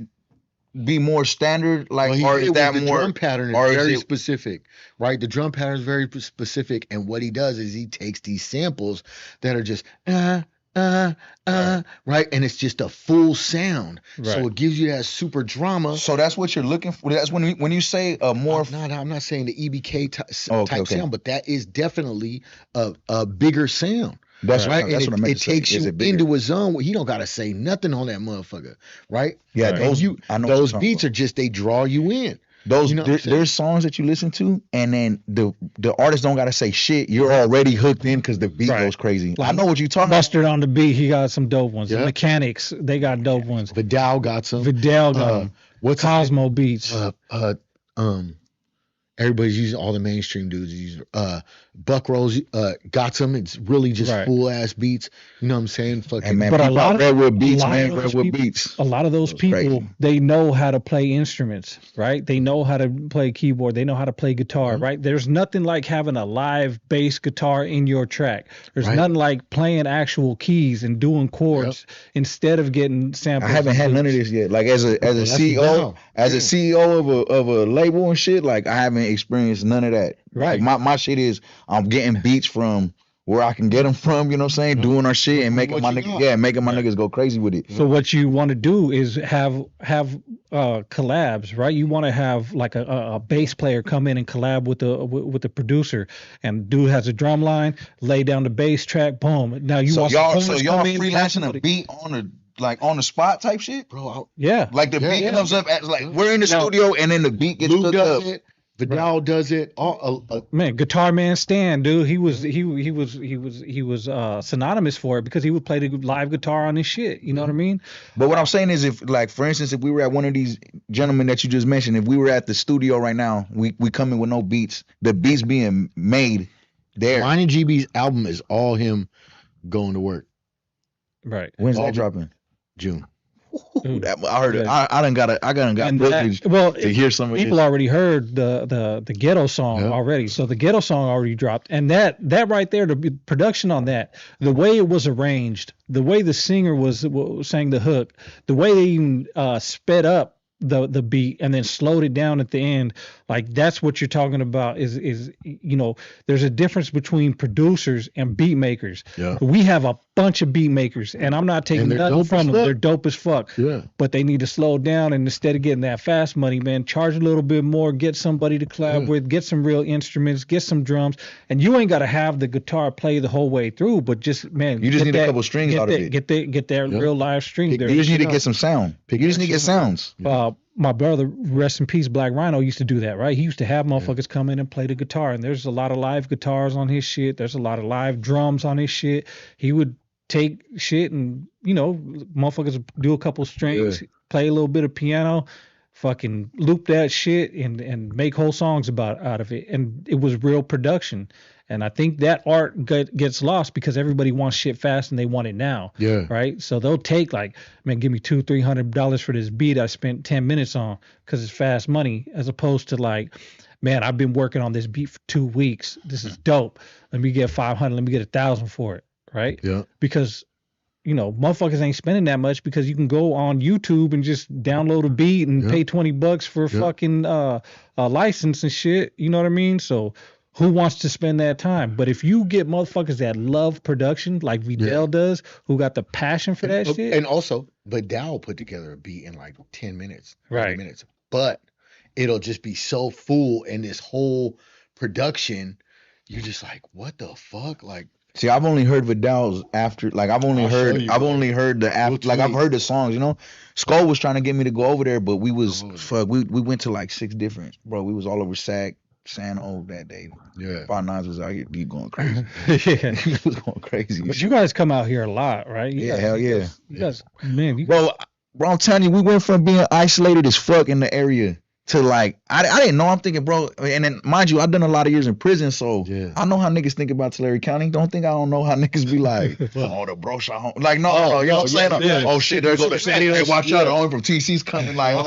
be more standard, like, or is that the more? Drum pattern is very specific, right? The drum pattern is very specific, and what he does is he takes these samples that are just right, and it's just a full sound, so it gives you that super drama. So that's what you're looking for. That's when you say a more. I'm not saying the EBK type sound, but that is definitely a bigger sound. That's right. That's what I meant it takes you into a zone where he don't gotta say nothing on that motherfucker, right? Yeah, those beats are just, they draw you in. There's songs that you listen to, and then the artist don't gotta say shit. You're already hooked in because the beat goes crazy. Like, I know what you're talking. Mustard on the beat, he got some dope ones. The Mechanics, they got dope ones. Vidal got some. What's Cosmo beats? Everybody's using all the mainstream dudes. Using Buck Rolls, got some. It's really just full ass beats. You know what I'm saying? Fucking. And man, But a lot of Redwood beats, man. those Redwood people- beats. A lot of those people, crazy. they know how to play instruments, right? They know how to play keyboard. They know how to play guitar, right? There's nothing like having a live bass guitar in your track. There's nothing like playing actual keys and doing chords instead of getting samples. I haven't had none of this yet. Like as a CEO, as a CEO of a label and shit, like I haven't experienced none of that. Right. Like my shit is I'm getting beats from where I can get them from, you know what I'm saying? Doing our shit and making my niggas, making my niggas go crazy with it. So what you want to do is have collabs, right? You want to have like a bass player come in and collab with the producer, and dude has a drum line, lay down the bass track, boom. Now you want y'all come in, freelancing a beat on the spot type shit, bro. Yeah, like the beat comes up as like we're in the studio and then the beat gets Lou hooked does up. it. Vidal does it. man, Guitar Man Stan, dude, he was synonymous for it because he would play the live guitar on his shit. You know what I mean? But what I'm saying is, if like for instance, if we were at one of these gentlemen that you just mentioned, if we were at the studio right now, we come in with no beats, the beats being made there. Mine and GB's album is all him going to work. Right. When's that dropping? June. I heard it. I done got privilege to hear some of people this. already heard the ghetto song already. So the ghetto song already dropped, and that right there, the production on that, the way it was arranged, the way the singer was sang the hook, the way they even sped up the beat and then slowed it down at the end, like that's what you're talking about. Is you know, there's a difference between producers and beat makers. Yeah. We have a bunch of beat makers, and I'm not taking nothing from them. They're dope as fuck. Yeah. But they need to slow down, and instead of getting that fast money, man, charge a little bit more, get somebody to collab with, get some real instruments, get some drums, and you ain't got to have the guitar play the whole way through, but just, man, You just need a couple strings out of it. Get that real live string there. You just need to get some sound. You just need to get sounds. My brother, rest in peace, Black Rhino, used to do that, right? He used to have motherfuckers come in and play the guitar, and there's a lot of live guitars on his shit. There's a lot of live drums on his shit. He would take shit and, you know, motherfuckers would do a couple strings, play a little bit of piano, fucking loop that shit and make whole songs out of it. And it was real production. And I think that art gets lost because everybody wants shit fast and they want it now. Yeah. Right. So they'll take like, man, give me $200-$300 for this beat I spent 10 minutes on because it's fast money, as opposed to like, man, I've been working on this beat for 2 weeks. This is dope. Let me get 500. Let me get 1,000 for it. Right. Yeah. Because, you know, motherfuckers ain't spending that much because you can go on YouTube and just download a beat and pay $20 for fucking a license and shit. You know what I mean? So who wants to spend that time? But if you get motherfuckers that love production, like Vidal does, who got the passion for that shit. And also, Vidal put together a beat in like 10 minutes, 20 Right. minutes. But it'll just be so full in this whole production. You're just like, what the fuck? Like, See, I've only heard Vidal's after, like I've only heard the after, We'll like I've tweet. heard the songs, you know. Skull was trying to get me to go over there, but we was we went to like 6 different, bro. We was all over San O that day. yeah. 59 was out here going crazy. Yeah. He was going crazy. But you guys come out here a lot, right? You Yeah, guys, hell yeah. You guys, man, you Bro, I'm telling you, we went from being isolated as fuck in the area to like, I didn't know. I'm thinking, bro, and then mind you, I've done a lot of years in prison, so I know how niggas think about Tulare County. Don't think I don't know how niggas be like, oh, the bro shot home. Like, no, you know what I'm saying? yeah. Oh shit, there go the hey, watch out, the homie from TC's coming. Like, oh,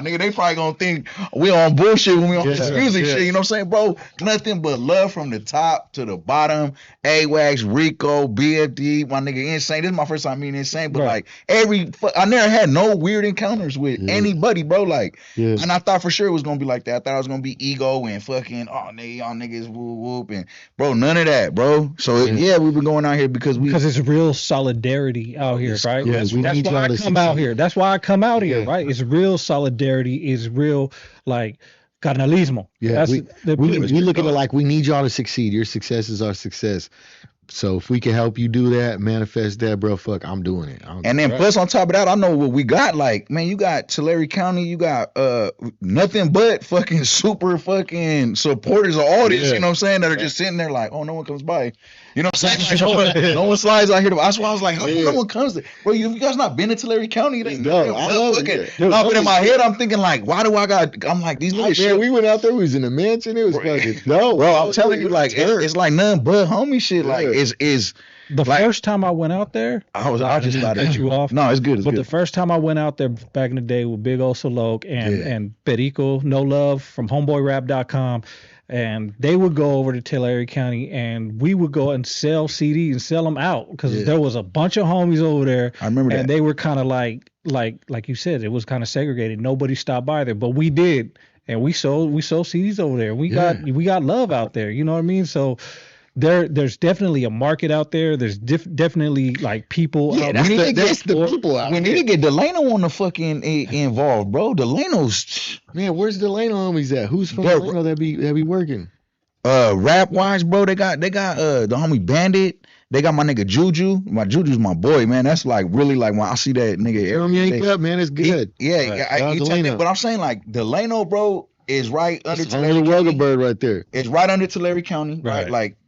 nigga, they probably gonna think we on bullshit when we on this music shit. You know what I'm saying, bro? Nothing but love from the top to the bottom. AWAX, Rico, BFD, my nigga Insane. This is my first time meeting Insane, but like I never had no weird encounters with anybody, bro. Like, and I thought for sure it was gonna be like that. I thought it was gonna be ego and fucking y'all niggas whoop whoop, and bro, none of that, bro. So we've been going out here because it's real solidarity out here, right? yes, That's why I come out here. That's why I come out here, right? It's real solidarity. Is real like carnalismo. Yeah, That's we look at it like we need y'all to succeed. Your success is our success. So if we can help you do that, manifest that, bro, fuck, I'm doing it. And then plus on top of that, I know what we got. Like, man, you got Tulare County, you got nothing but fucking super fucking supporters of all this, you know what I'm saying, that are just sitting there like, oh, no one comes by. You know what I'm saying? No one slides out here. That's why I was like, how come no one comes there? Bro, you guys not been to Tulare County? No, I love it. No, but in my head, I'm thinking like, why do I got? I'm like, these niggas. Man, we went out there. We was in a mansion. It was fucking no, bro. I'm telling you, like, it's like nothing but homie shit. Like, is the like, first time I went out there, I just thought cut you off. No, it's good. It's but good. The first time I went out there back in the day with Big O Salok and Perico No Love from HomeboyRap.com, and they would go over to Tulare County and we would go and sell CDs and sell them out because there was a bunch of homies over there. I remember that. And they were kind of like you said, it was kind of segregated. Nobody stopped by there, but we did, and we sold CDs over there. We got love out there. You know what I mean? So. There's definitely a market out there. There's definitely like people. Yeah, that's the people out there. We need to get Delano on the fucking involved, bro. Delano's man. Where's Delano homies at? Who's from Delano that be working? Rap wise, bro. They got the homie Bandit. They got my nigga Juju. My Juju's my boy, man. That's like really like when I see that nigga. Yank up, man. It's good. But I'm saying like Delano, bro, is right under Tulare County. Bird right there. It's right under Tulare County, right? Like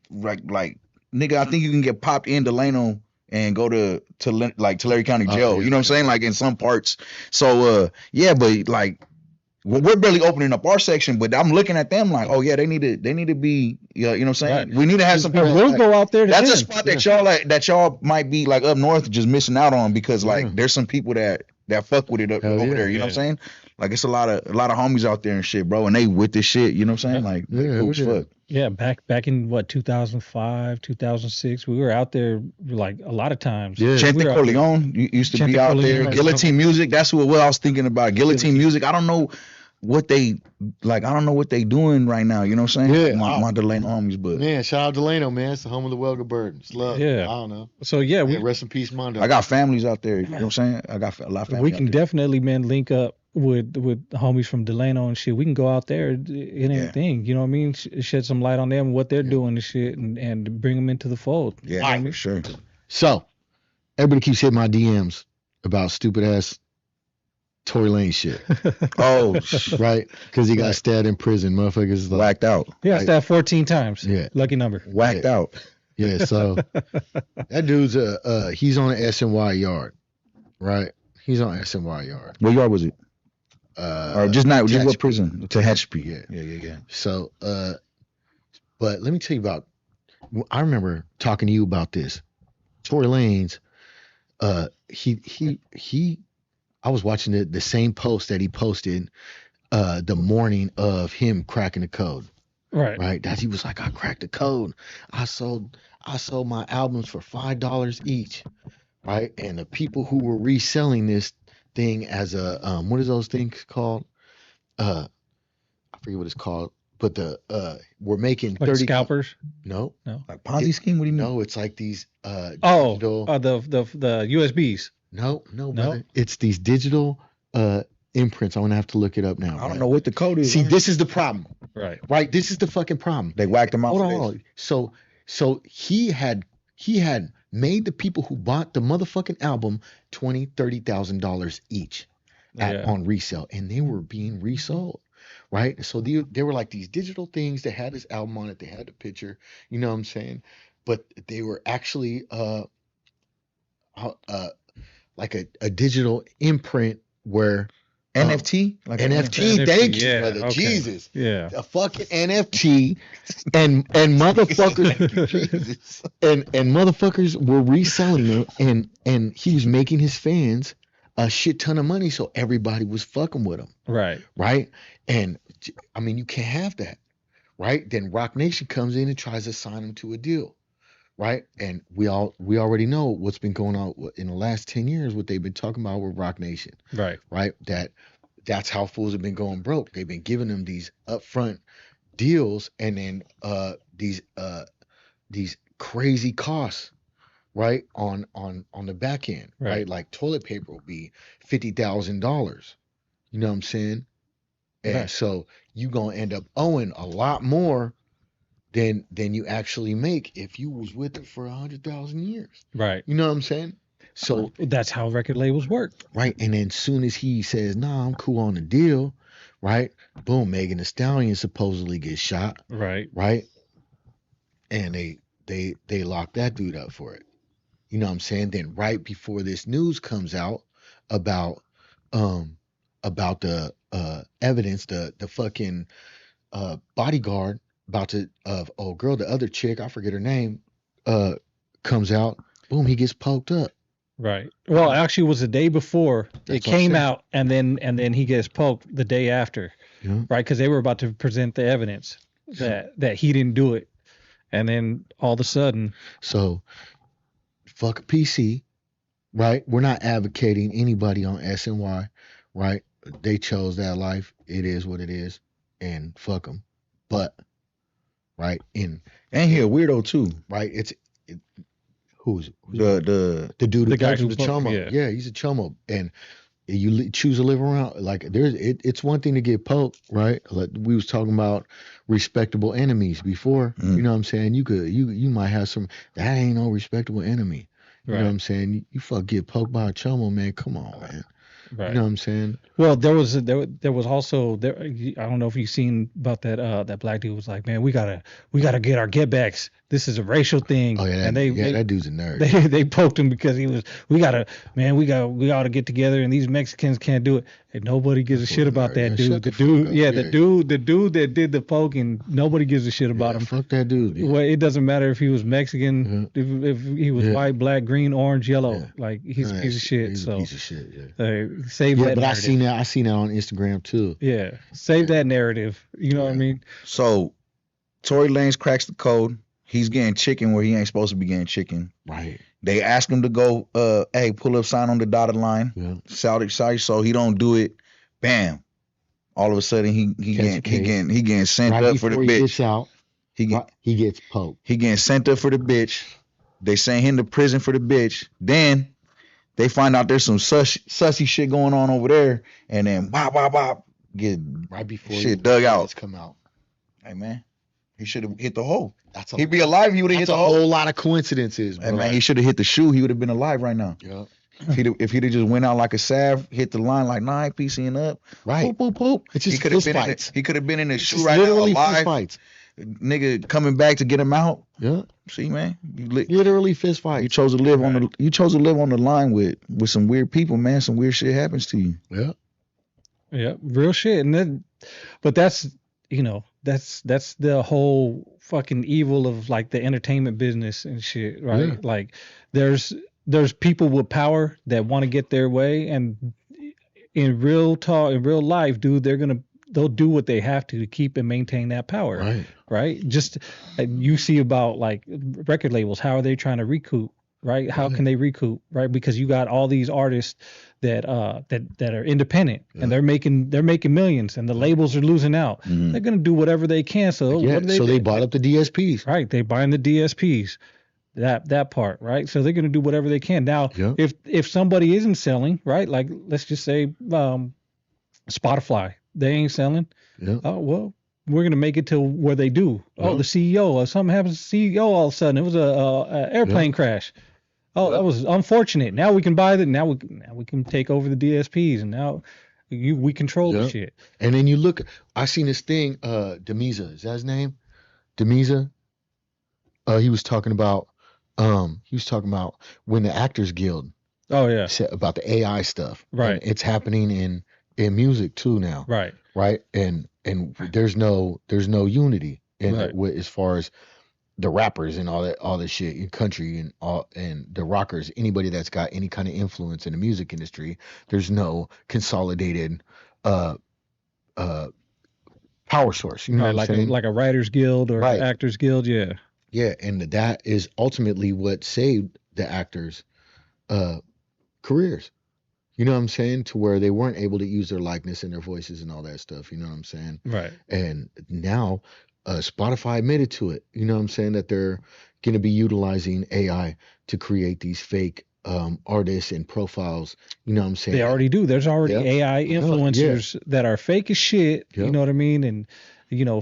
nigga, I think you can get popped in Delano and go to like Tulare County jail. You know what I'm saying? Like in some parts. So but like we're barely opening up our section, but I'm looking at them like, oh yeah, they need to be, you know what I'm saying? Right. We need to have some people. We'll go out there. That's a spot that y'all might be like up north just missing out on because like there's some people that fuck with it over there. You know what I'm saying? Like it's a lot of homies out there and shit, bro, and they with this shit. You know what I'm saying? Like cool as fuck. Yeah, back in 2005, 2006, we were out there like a lot of times. Yeah, Chente Corleone used to be out there. Guillotine Music, that's what I was thinking about. Guillotine Music. I don't know what they like. I don't know what they doing right now. You know what I'm saying? Yeah, my Delano homies, but man, shout out Delano, man. It's the home of the Welga Bird. It's love. Yeah, I don't know. So we rest in peace, Mondo. I got families out there. You know what I'm saying? I got a lot of families. We can definitely, man, link up with homies from Delano and shit. We can go out there and anything, you know what I mean? Shed some light on them and what they're doing and shit, and bring them into the fold. Yeah, you know for sure. So, everybody keeps hitting my DMs about stupid ass Tory Lane shit. Oh, right? Because he got stabbed in prison. Motherfuckers like, whacked out. Yeah, stabbed 14 times. Yeah. Lucky number. Whacked out. Yeah, so that dude's he's on an SNY yard, right? He's on SNY yard. What yard was it? Or just what prison? Tehachapi, yeah. So, but let me tell you about. I remember talking to you about this. Tory Lanez, he. I was watching the same post that he posted, the morning of him cracking the code. Right. That he was like, I cracked the code. I sold my albums for $5 each. Right, and the people who were reselling this thing as a what is those things called? I forget what it's called, but we're making like 30 scalpers. No, like Ponzi scheme. What do you mean? No, it's like these digital, the USBs. No, brother. It's these digital imprints. I'm gonna have to look it up now. I don't know what the code is. See, this is the problem. Right. This is the fucking problem. They whacked him out. Hold on. So he had made the people who bought the motherfucking album $20,000-$30,000 each on resale, and they were being resold, right? So they were like these digital things that had his album on it. They had the picture, you know what I'm saying? But they were actually like a digital imprint where NFT? Like NFT, thank you, brother. Okay. Jesus. Yeah. A fucking NFT and motherfuckers and motherfuckers were reselling it and he was making his fans a shit ton of money, so everybody was fucking with him. Right? And I mean, you can't have that. Right? Then Rock Nation comes in and tries to sign him to a deal. Right? And we already know what's been going on in the last 10 years, what they've been talking about with Rock Nation. Right? That's how fools have been going broke. They've been giving them these upfront deals and then these crazy costs, right? On the back end. Right? Like toilet paper will be $50,000. You know what I'm saying? And so you're gonna end up owing a lot more than you actually make if you was with it for 100,000 years. Right. You know what I'm saying? So that's how record labels work. Right. And then soon as he says, nah, I'm cool on the deal, right? Boom, Megan Thee Stallion supposedly gets shot. Right. Right. And they locked that dude up for it. You know what I'm saying? Then right before this news comes out about the evidence, the fucking bodyguard about to the other chick, I forget her name, comes out, boom, he gets poked up. Right. Well, actually, it was the day before That's it what I'm came saying. out, and then he gets poked the day after, Yeah. right? Because they were about to present the evidence that he didn't do it, and then all of a sudden, So fuck PC, right? We're not advocating anybody on SNY, right? They chose that life. It is what it is, and fuck them. But right in And he a weirdo too. right, who's The dude The who guy plays who with the poked- chomo. yeah. Yeah, he's a chomo, and you choose to live around like it's one thing to get poked, right? Like we was talking about respectable enemies before. Mm. You know what I'm saying? You might have some that ain't no respectable enemy. You know what right, I'm saying? You fuck get poked by a chomo, man. Come on, man. right. You know what I'm saying? Well, there was also there. I don't know if you've seen about that black dude was like, man, we gotta get our get backs. This is a racial thing. Oh yeah, and that dude's a nerd. they poked him because we ought to get together, and these Mexicans can't do it. And nobody gives a shit about that Yeah, dude. shut The the fuck dude, up. yeah, Yeah. the dude that did the poking, nobody gives a shit about him. Fuck that dude. Well, it doesn't matter if he was Mexican, if he was Yeah. white, black, green, orange, yellow. Yeah. Like he's a Yeah, piece of shit. He's So a piece of shit. Yeah. save Yeah, that. but I narrative. seen that on Instagram too. Yeah, save that narrative. You know what I mean? So Tory Lanez cracks the code. He's getting chicken where he ain't supposed to be getting chicken. Right. They ask him to go, hey, pull up sign on the dotted line. Yeah. Saudi side, so he don't do it. Bam. All of a sudden he getting sent Right up for the before he bitch. gets out, He he gets poked. getting sent up for the bitch. They send him to prison for the bitch. Then they find out there's some sussy shit going on over there, and then get Right before shit dug out. Let's come out. Hey man, he should have hit the hole. That's a He'd be alive. He would have hit that's the a hole. whole lot of coincidences, bro. Hey man, he should have hit the shoe. He would have been alive right now. Yeah. If he'd have just went out like a salve, hit the line like nine, PCing up, Right. poop, poop, poop. It's just He could have fist been fights. he could have been in the It's shoe just right now, literally fist alive. fights. Nigga coming back to get him out. Yeah. See, man, Literally fist you fights. chose to live on the line with some weird people, man. Some weird shit happens to you. Yeah. Yeah, real shit. And then, but that's that's the whole fucking evil of like the entertainment business and shit, right? Yeah. Like there's people with power that want to get their way, and in real life, dude, they'll do what they have to keep and maintain that power, right? Just you see about like record labels, how are they trying to recoup, right? How can they recoup, right? Because you got all these artists that are independent and they're making millions, and the labels are losing out. Mhm. They're gonna do whatever they can. So Yeah. what do So do? they bought up the DSPs. Right, they buying the DSPs, that part, right? So they're gonna do whatever they can. Now, Yeah. if somebody isn't selling, right? Like let's just say Spotify, they ain't selling. Yeah. Oh well, we're gonna make it to where they do. Oh, Yeah. the CEO or something happens to the CEO all of a sudden. It was a airplane crash. Oh, that was unfortunate. Now we can buy that. Now we can take over the DSPs, and now we control the Yeah. shit. And then you look, I seen this thing, Demiza, is that his name? Demiza? He was talking about when the Actors Guild Oh yeah, said about the AI stuff. Right. And it's happening in music too now. right. Right. And there's no unity in Right. as far as the rappers and all this shit in country and the rockers, anybody that's got any kind of influence in the music industry, there's no consolidated power source. You know what like I'm saying? a writers guild or Right. actors guild. Yeah. Yeah, and that is ultimately what saved the actors' careers. You know what I'm saying? To where they weren't able to use their likeness and their voices and all that stuff. You know what I'm saying? Right. And now Spotify admitted to it. You know what I'm saying? That they're going to be utilizing AI to create these fake artists and profiles. You know what I'm saying? They already do. There's already Yeah. AI influencers that are fake as shit. Yeah. You know what I mean? And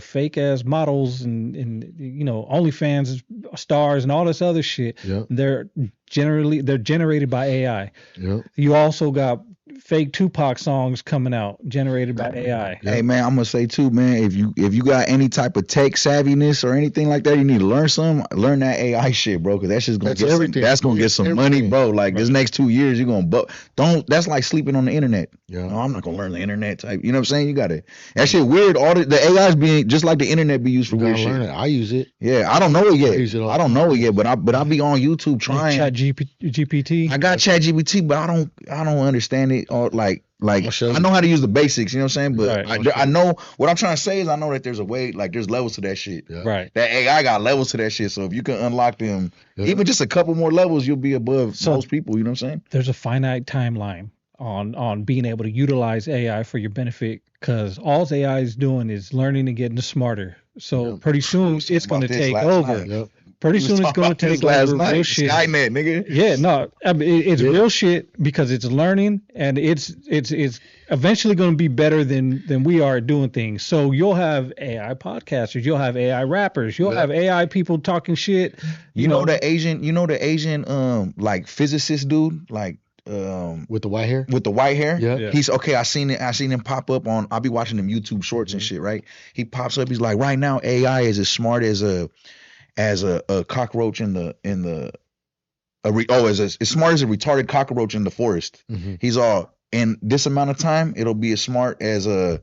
fake ass models and OnlyFans stars and all this other shit. Yeah. They're generated by AI. Yeah. You also got fake Tupac songs coming out generated by AI. Hey man, I'm gonna say too, man. If you got any type of tech savviness or anything like that, you need to learn that AI shit, bro. Because that's just gonna get some money, bro. Like this next 2 years, you're gonna that's like sleeping on the internet. Yeah. No, I'm not gonna learn the internet type. You know what I'm saying? You gotta that shit weird. All the AI's being just like the internet be used for weird shit. I use it. Yeah, I don't know it yet. I don't know it yet, but I be on YouTube trying. Chat GPT. I got Chat GPT, but I don't understand it or like I know how to use the basics, you know what I'm saying? But I know what I'm trying to say is I know that there's a way, like there's levels to that shit. Yeah. Right. That AI got levels to that shit. So if you can unlock them, even just a couple more levels, you'll be above most people, you know what I'm saying? There's a finite timeline on being able to utilize AI for your benefit, because all AI is doing is learning and getting smarter. So pretty soon it's going to take over. Yep. Pretty soon it's going to take over real shit. Skynet, nigga. Yeah, no, I mean, it's real shit because it's learning, and it's eventually going to be better than we are at doing things. So you'll have AI podcasters, you'll have AI rappers, you'll have AI people talking shit. You know the Asian like physicist dude, like with the white hair. With the white hair, yeah. He's okay. I seen him pop up on. I'll be watching them YouTube shorts and shit, right? He pops up. He's like, right now AI is as smart as a cockroach as smart as a retarded cockroach in the forest. Mm-hmm. He's all, in this amount of time it'll be as smart as a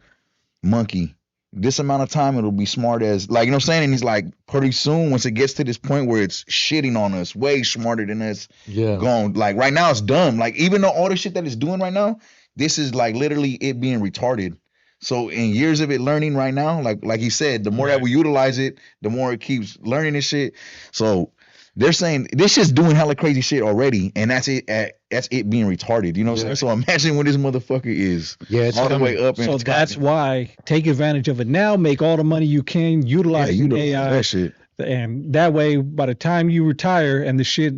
monkey. This amount of time it'll be smart as, like, you know what I'm saying? And he's like, pretty soon once it gets to this point where it's shitting on us, way smarter than us, going, like, right now it's dumb. Like, even though all the shit that it's doing right now, this is like literally it being retarded. So in years of it learning right now, like he said, the more that we utilize it, the more it keeps learning this shit. So they're saying this shit's doing hella crazy shit already, and that's it being retarded. You know what I'm saying? So imagine when this motherfucker is it's all the way up. So that's why take advantage of it now. Make all the money you can, utilize AI. That shit. And that way, by the time you retire and the shit,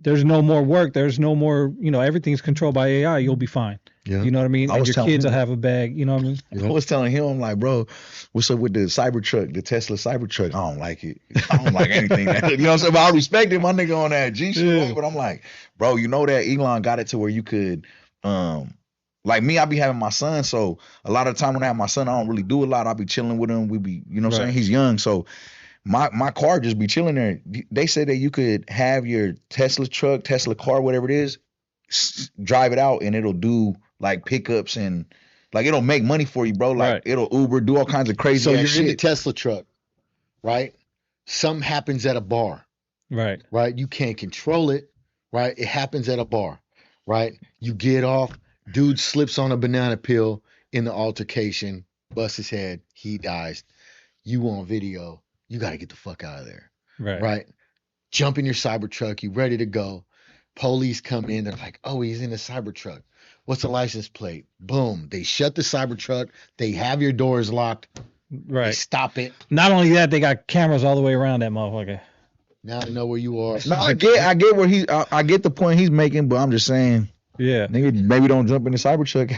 there's no more work, there's no more, everything's controlled by AI, you'll be fine. Yeah. You know what I mean? And your kids will have a bag, you know what I mean? I was telling him, I'm like, bro, what's up with the Cybertruck, the Tesla Cybertruck? I don't like it. I don't like anything. You know what I'm saying? But I respect it, my nigga, on that G shit. But I'm like, bro, you know that Elon got it to where you could, like me, I be having my son. So a lot of the time when I have my son, I don't really do a lot. I'll be chilling with him. We be, you know what I'm saying? He's young. So my car just be chilling there. They said that you could have your Tesla truck, Tesla car, whatever it is, drive it out and it'll do like pickups and like it'll make money for you, bro. Like it'll Uber, do all kinds of crazy so you're shit. in the Tesla truck, right? Something happens at a bar. Right. You can't control it, right? It happens at a bar, right? You get off, dude slips on a banana peel in the altercation, busts his head, he dies. You on video, you got to get the fuck out of there. Right? Jump in your Cybertruck, you ready to go. Police come in, they're like, oh, he's in the Cybertruck. What's the license plate? Boom. They shut the Cybertruck. They have your doors locked. Right. They stop it. Not only that, they got cameras all the way around that motherfucker. Now they know where you are. No, I get where I get the point he's making, but I'm just saying, nigga, maybe don't jump in the Cybertruck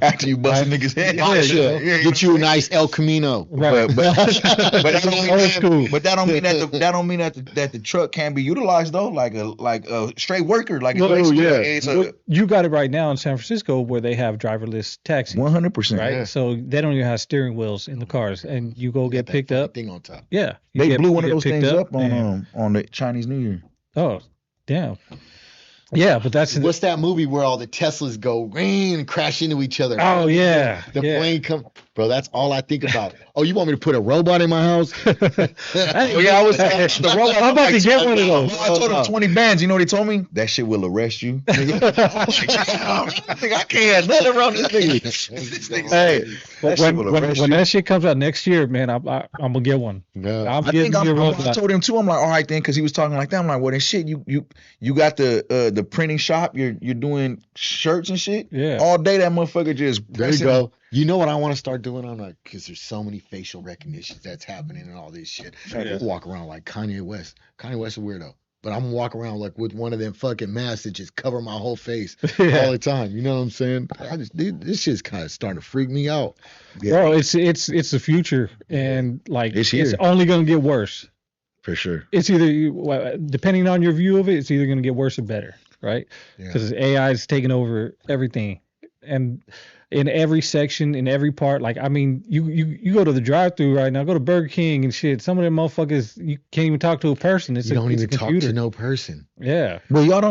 after you bust a nigga's head. Get you a nice El Camino. Right. But that don't mean that the truck can't be utilized though, like a straight worker. Like you got it right now in San Francisco where they have driverless taxis. 100%. Right. Yeah. So they don't even have steering wheels in the cars, and you go get picked up. Thing on top. Yeah. They blew one of those things up on the Chinese New Year. Oh, damn. Yeah, but what's that movie where all the Teslas go and crash into each other? Oh yeah, the plane come, bro. That's all I think about. Oh, you want me to put a robot in my house? I was the robot. I'm about to get one of those. I told them 20 bands. You know what they told me? That shit will arrest you. I think I can't have nothing around this nigga. Hey, when that shit comes out next year, man, I'm gonna get one. Yeah. I told him too. I'm like, all right then, because he was talking like that. I'm like, well then shit, you got the printing shop. You're doing shirts and shit. Yeah. All day that motherfucker just. There you go. You know what I want to start doing? I'm like, because there's so many facial recognitions that's happening and all this shit. I walk around like Kanye West. Kanye West is a weirdo. But I'm gonna walk around like with one of them fucking masks that just cover my whole face all the time. You know what I'm saying? This shit's kind of starting to freak me out. Yeah. Bro, it's the future, and like it's only gonna get worse. For sure. It's either, depending on your view of it, it's either gonna get worse or better. right? Yeah. Because AI is taking over everything, and in every section, in every part. Like, I mean, you go to the drive-through right now, go to Burger King and shit. Some of them motherfuckers, you can't even talk to a person. You don't it's even a talk computer. to no person. Yeah. But y'all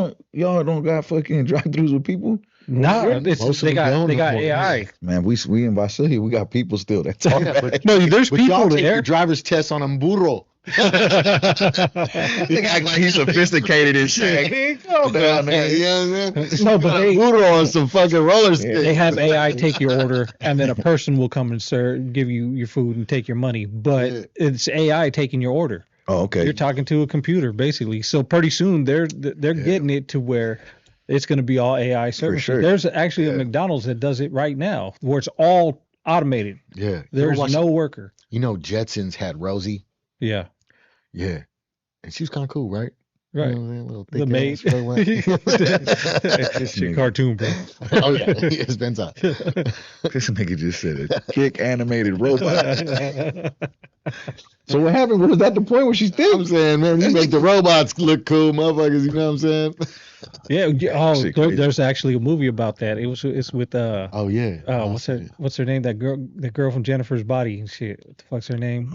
don't got fucking drive-throughs with people. No, Most of they them got don't they no got more. AI. Man, we in Visalia, we got people still that talk Yeah, back. No, there's But people y'all take there. your driver's test on a burro. Nigga act like he's sophisticated and shit. Calm down, nigga. You know what I'm saying? No, but they burro on some fucking roller sticks. they have AI take your order, and then a person will come and give you your food and take your money. But Yeah. it's AI taking your order. Oh, okay. You're talking to a computer basically. So pretty soon they're getting it to where it's going to be all AI services. sure. There's actually a McDonald's that does it right now, where it's all automated. Yeah. There's no worker. You know, Jetsons had Rosie. Yeah. Yeah. And she was kind of cool, right? Right. You know what I'm saying? Little The thick maid. ass, fur one. This shit cartoon, bro. Oh, yeah. It's been time. This nigga just said it. Kick animated robot. So what happened? Was that the point where she I'm still? saying, man, you make the robots look cool, motherfuckers. You know what I'm saying? Oh, Shit crazy. there's actually a movie about that. It's with Oh, yeah. what's her name? That girl from Jennifer's Body and shit. What the fuck's her name?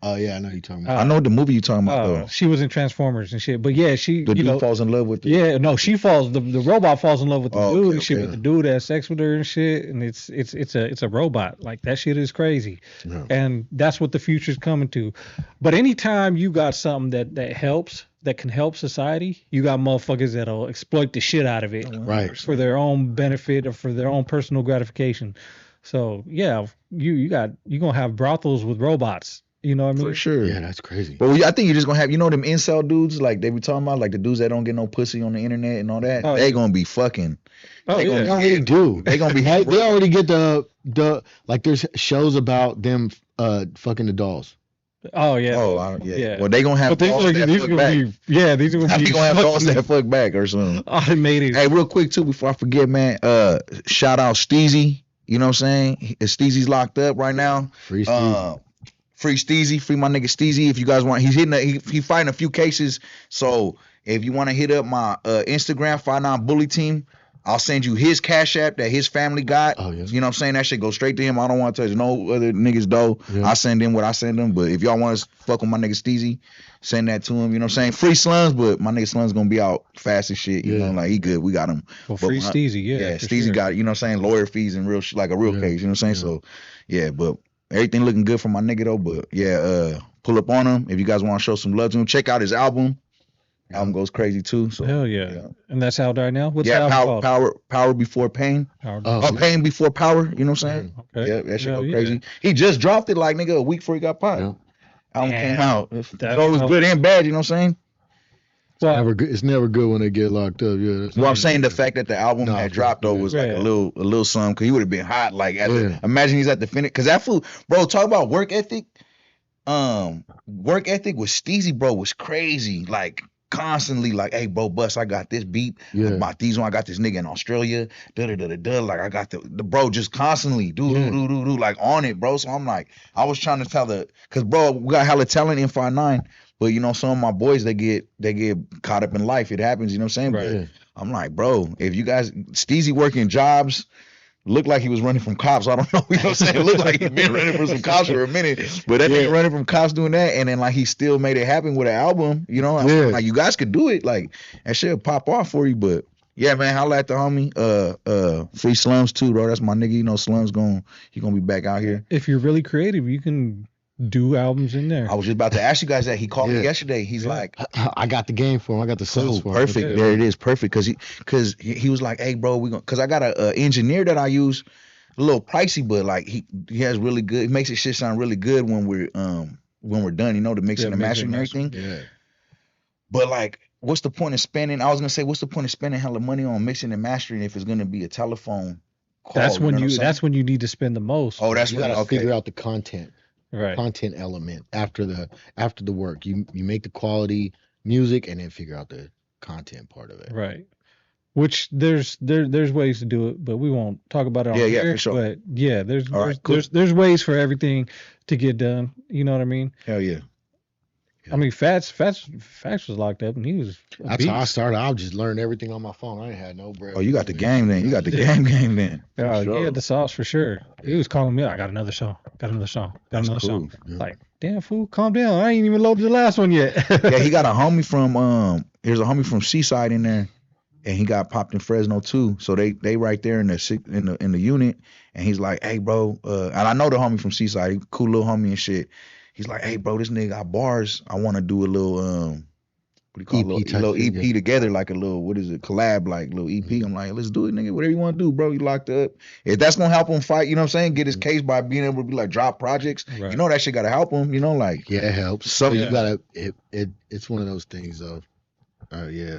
Oh, yeah, I know you're talking about. I know the movie you talking about though. She was in Transformers and shit. But yeah, she The dude falls in love with the yeah, no, she falls. The robot falls in love with the Oh, dude okay, and shit. okay. But the dude has sex with her and shit, and it's a robot. Like, that shit is crazy, Yeah. and that's what the future's coming to. But anytime you got something that can help society, you got motherfuckers that'll exploit the shit out of it, Right. for their own benefit or for their own personal gratification. So yeah, you gonna have brothels with robots. You know what I mean? for sure. Yeah, that's crazy. But I think you're just gonna have, them incel dudes like they be talking about, like the dudes that don't get no pussy on the internet and all that. Oh, they yeah. gonna be fucking. Oh They yeah. They already do. They gonna be. They already get the like. There's shows about them fucking the dolls. Oh yeah. Yeah. Yeah. Well, they gonna have But these dolls are that these are fuck gonna back. be these are gonna They be gonna have dolls that fuck back or something. automated. Hey, real quick too, before I forget, man. Shout out Steezy. You know what I'm saying? Steezy's locked up right now. Free Steve. Free Steezy, free my nigga Steezy. If you guys want, he's he fighting a few cases. So if you want to hit up my Instagram 59Bully team, I'll send you his cash app that his family got. Oh, yeah. You know what I'm saying? That shit go straight to him. I don't want to touch no other niggas dough. Yeah. I send him what I send him. But if y'all want to fuck with my nigga Steezy, send that to him. You know what I'm saying? Free Slums, but my nigga Slums gonna be out fast as shit. You Yeah. know, like he good. We got him. Well, But free my- Steezy, yeah. Yeah, for Steezy sure. got, you know what I'm saying, lawyer fees and real shit, like a real Yeah. case. You know what I'm saying? Yeah. So yeah, but everything looking good for my nigga though. But yeah, pull up on him if you guys want to show some love to him. Check out his album. Album goes crazy too. So Hell yeah. And that's out right now. What's yeah, the album power before pain. called? Oh, Pain before power. You know what I'm saying? Okay. Yeah, that shit Hell go yeah. crazy. He just dropped it like nigga a week before he got popped. Yeah. Album Damn. came out. That- So it was good and bad. You know what I'm saying? Well, never good. It's never good when they get locked up. Yeah. that's- Well, I'm saying the fact that the album No, had dropped though was like yeah. a little something, because he would have been hot. Like Yeah. imagine he's at the finish, because that fool, bro. Talk about work ethic. Work ethic with Steezy, bro, was crazy. Like constantly, like, hey, bro, Bus, I got this beat. Yeah. About these one, I got this nigga in Australia. Like I got the bro just constantly do, like on it, bro. So I'm like, I was trying to tell cause bro, we got hella talent in 5'9", but you know, some of my boys they get caught up in life. It happens, you know what I'm saying? Right. But Yeah. I'm like, bro, if you guys Steezy working jobs. Looked like he was running from cops. I don't know. You know what I'm saying? Looked like he'd been running from some cops for a minute. But that nigga running from cops doing that, and then like he still made it happen with an album. You know, Yeah. like you guys could do it. Like that shit'll pop off for you. But yeah, man, holla at the homie. Free Slums too, bro. That's my nigga. You know, Slums he gonna be back out here. if you're really creative, you can do albums in there. I was just about to ask you guys that. He called me Yeah. yesterday. He's like, I got the game for him. I got the sauce for him. perfect. Yeah. There it is, perfect. Cause he was like, hey, bro, cause I got a engineer that I use. A little pricey, but like he has really good. He makes it shit sound really good when we're done. You know, the mixing, Yeah, the mastering, and everything. Yeah. But like, what's the point of spending? I was gonna say, what's the point of spending hella money on mixing and mastering if it's gonna be a telephone call? That's when know what I'm saying? that's when you need to spend the most. Oh, that's You when. gotta Okay. figure out the content right. element after the work. You make the quality music and then figure out the content part of it. Right. Which there's ways to do it, but we won't talk about it on Yeah, here. for sure. But yeah, there's All right, cool. there's ways for everything to get done. You know what I mean? Hell yeah. I mean, Fats was locked up, and he was. That's how I started. I just learned everything on my phone. I ain't had no bread. Oh, you got the game then. You got the game then. Yeah, sure. he had the sauce for sure. He was calling me. I got another song. Got another song. Got another song. Yeah. Like, damn fool, calm down. I ain't even loaded the last one yet. Yeah, he got a homie from there's a homie from Seaside in there, and he got popped in Fresno too. So they right there in the unit, and he's like, hey bro, and I know the homie from Seaside, he cool little homie and shit. He's like, hey bro, this nigga got bars. I want to do a little what do you call it? EP A little EP yeah. together, like a little, what is it, collab, like little EP. I'm like, let's do it, nigga. Whatever you want to do, bro. You locked up. If that's gonna help him fight, you know what I'm saying? Get his case by being able to be like drop projects. Right. You know that shit gotta help him. You know, like Yeah, it helps. So- So you gotta. It's one of those things though. Yeah.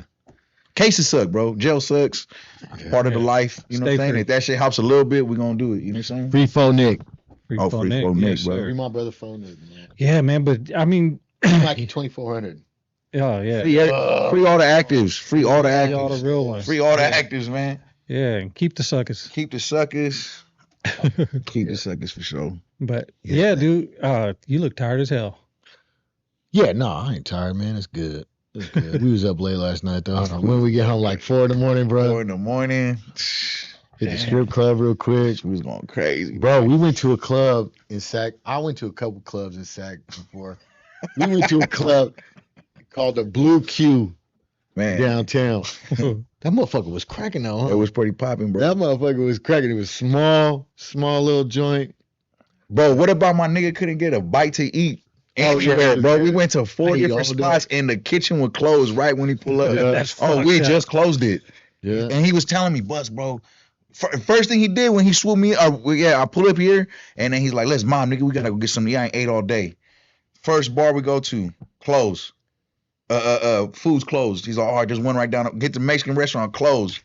cases suck, bro. Jail sucks. Yeah. Part of the life. You know what I'm Stay saying? free. If that shit helps a little bit, we're gonna do it. You know what I'm saying? Free phone Nick. Free Oh, phone free Nick. phone Nick, Yes, bro. sir. Free my brother phone Nick, man. Yeah, man. But I mean, Like 2,400. oh yeah, Free all the actives. Free all the Free all the actives. real ones. Free all the actives, man. Yeah, and keep the suckers. Keep the suckers. Keep the suckers for sure. But yeah, dude, you look tired as hell. Yeah, no, I ain't tired, man. It's good. It's good. We was up late last night though. When we get home, like 4 in the morning, bro. 4 in the morning. Hit the strip club real quick. We was going crazy. Bro, we went to a club in Sac. I went to a couple clubs in Sac before. We went to a club called the Blue Q Man, downtown. That motherfucker was cracking though, it huh? was pretty popping, bro. That motherfucker was cracking. It was small little joint. Bro, what about my nigga couldn't get a bite to eat Oh, yeah. anywhere, bro? We went to 4 I eat different all day. spots and the kitchen would close right when he pulled up. Yeah. That's Oh, fucked we up. just closed it. Yeah. And he was telling me, Bus, bro. First thing he did when he swooped me, I pull up here, and then he's like, let's, mom, nigga, we gotta go get something. Yeah, I ain't ate all day. First bar we go to, close. Food's closed. He's like, all right, just one right down. Get the Mexican restaurant, closed.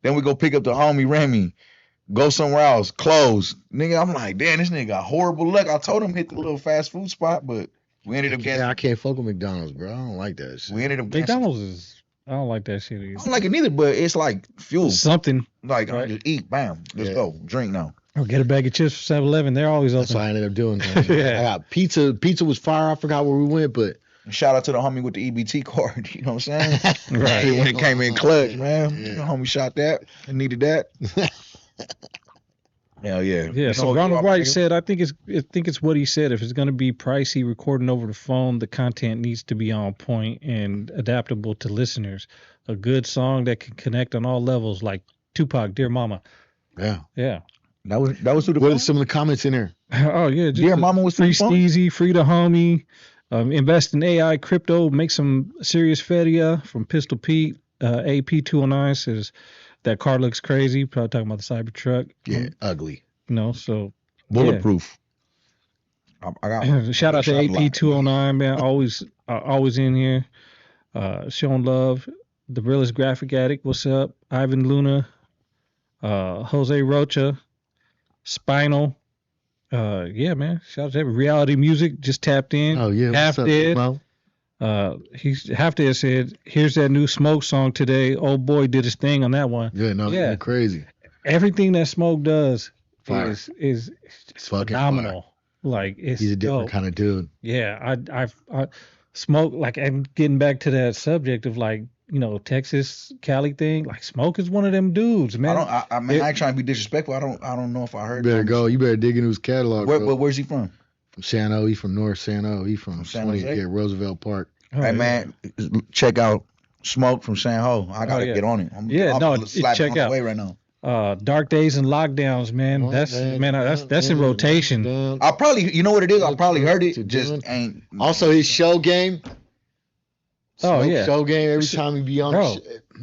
Then we go pick up the homie Remy. Go somewhere else, closed. Nigga, I'm like, damn, this nigga got horrible luck. I told him hit the little fast food spot, but we ended up getting. Yeah, I can't fuck with McDonald's, bro. I don't like that shit. We ended up getting. McDonald's is. I don't like that shit either. I don't like it neither, but it's like fuel. Something. Like, Right. just eat, bam, let's Yeah. go, drink now. Or get a bag of chips from 7-Eleven. They're always That's open. what I ended up doing. Man. Yeah. I got pizza. Pizza was fire. I forgot where we went, but Shout out to the homie with the EBT card. You know what I'm saying? Right. When it came in clutch, man. Yeah. The homie shot that and needed that. Hell yeah. Yeah, It's so all Ronald good, Wright nigga. said, I think it's what he said. If it's going to be pricey recording over the phone, the content needs to be on point and adaptable to listeners. A good song that can connect on all levels, like Tupac, Dear Mama. yeah. Yeah. That was through the What phone? are some of the comments in there? Oh yeah. Just Dear Mama was free through the phone? Steezy, free the homie. Invest in AI crypto, make some serious fedia from Pistol Pete. AP209 says that car looks crazy. Probably talking about the Cybertruck. Yeah, ugly. You know, so Bulletproof. I got shout out to shot a lot. AP209, man. Always in here. Showing love. The realest graphic addict. What's up? Ivan Luna. Jose Rocha. Spinal. Yeah, man. Shout out to every reality music. Just tapped in. Oh yeah. Half What's up, dead. Mo? He's half dead said, here's that new Smoke song today. Old boy did his thing on that one. Yeah, no, Yeah. you're crazy. Everything that Smoke does Fire. is just Fucking phenomenal. Like it's He's a different dope. kind of dude. Yeah, I Smoke, like, I'm getting back to that subject of, like, you know, Texas Cali thing. Like, Smoke is one of them dudes, man. I mean, I ain't trying to be disrespectful. I don't know if I You heard. better that. go. You better dig into his catalog. bro. Where's he from? From San Jose. He from North San Jose. He from San 20, Jose? yeah, Roosevelt Park. Oh, Hey yeah. man, check out Smoke from San Ho. I gotta yeah. get on it. Yeah, no, slap check on out. the way right now. Dark Days and Lockdowns, man. That's in rotation. I probably, you know what it is. I probably heard it. Just ain't. Also, his show game. Oh, Smoke yeah. Show game. Every time he be on, Bro.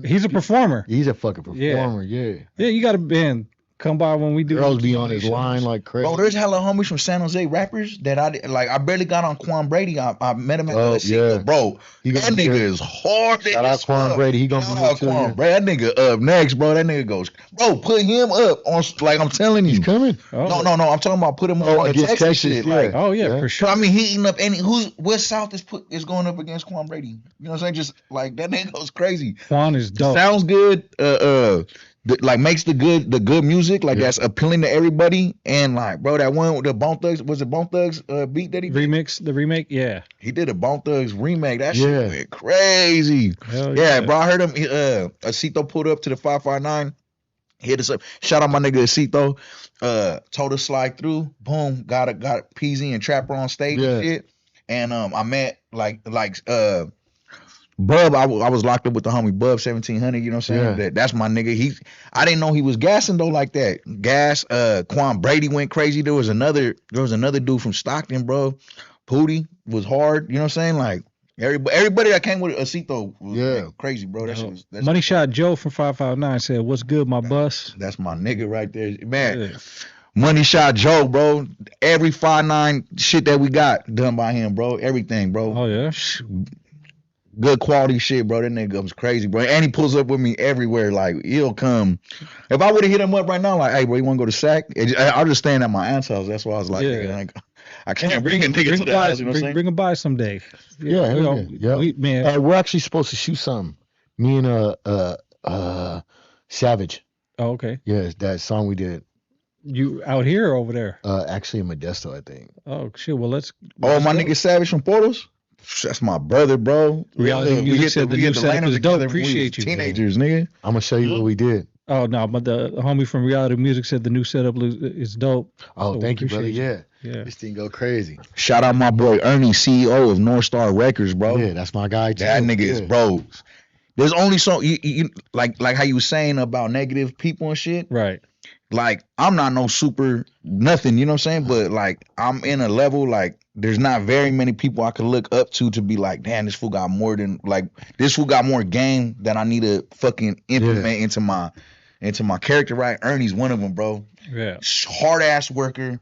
He's a performer. he's a fucking performer. Yeah. Yeah, you got to come by when we do. Girls be on his line like crazy. Bro, there's hella homies from San Jose rappers that I barely got on Quan Brady. I met him at Oh, the scene. yeah. Bro, He that gonna be nigga there. is hard. Shout out Quan Brady. He gonna be Shout here out too, Quan yeah. Brady. That nigga up next, bro. That nigga goes, bro, put him up on, like, I'm telling you. He's coming. Oh, No. I'm talking about put him up on the against Texas, Texas, shit. yeah. Like, Oh, yeah, Yeah. for so, sure. I mean, he eating up any what South is going up against Quan Brady. You know what I'm saying? Just like that nigga goes crazy. Juan is dope. Sounds good. like makes the good music, like that's appealing to everybody. And like, bro, that one with the Bone Thugs, was it Bone Thugs beat that he did? The remake, yeah. He did a Bone Thugs remake. That shit went crazy. Yeah, bro, I heard him. Acito pulled up to the 559. Hit us up. Shout out my nigga Acito. Told us slide through. Boom. Got Peasy and Trapper on stage and shit. And I met like Bub. I was locked up with the homie Bub 1700. You know what I'm saying? That's my nigga. I didn't know he was gassing though like that. Gas. Quan Brady went crazy. There was another dude from Stockton, bro. Pooty was hard. You know what I'm saying? Like everybody that came with Acito was crazy, bro. That's Money Shot Joe from 559 said, "What's good, my bus?" That's my nigga right there, man. Yeah. Money Shot Joe, bro. Every 5-9 shit that we got done by him, bro. Everything, bro. Oh yeah. Good quality shit, bro. That nigga was crazy, bro. And he pulls up with me everywhere. Like, he'll come. If I would have hit him up right now, like, hey, bro, you want to go to Sac? I'm just staying at my aunt's house. That's why I was like, nigga, I can't bring a nigga to the house. You know what I'm saying? Bring him by someday. We're actually supposed to shoot something. Me and Savage. Oh, okay. Yeah, that song we did. You out here or over there? Actually in Modesto, I think. Oh shit. Well, let's my nigga Savage from Portals. That's my brother, bro. Reality Music said the new setup is dope. Appreciate you. Teenagers, nigga. I'm gonna show you what we did. Oh no, but the homie from Reality Music said the new setup is dope. Oh, so thank you, brother. Yeah. This thing go crazy. Shout out my boy Ernie, CEO of North Star Records, bro. Yeah, that's my guy too. That nigga is bro. There's only so you like how you was saying about negative people and shit. Right. Like, I'm not no super nothing, you know what I'm saying? But like, I'm in a level, like, there's not very many people I can look up to be like, damn, this fool got more game that I need to fucking implement into my character, right? Ernie's one of them, bro. Yeah. Hard ass worker.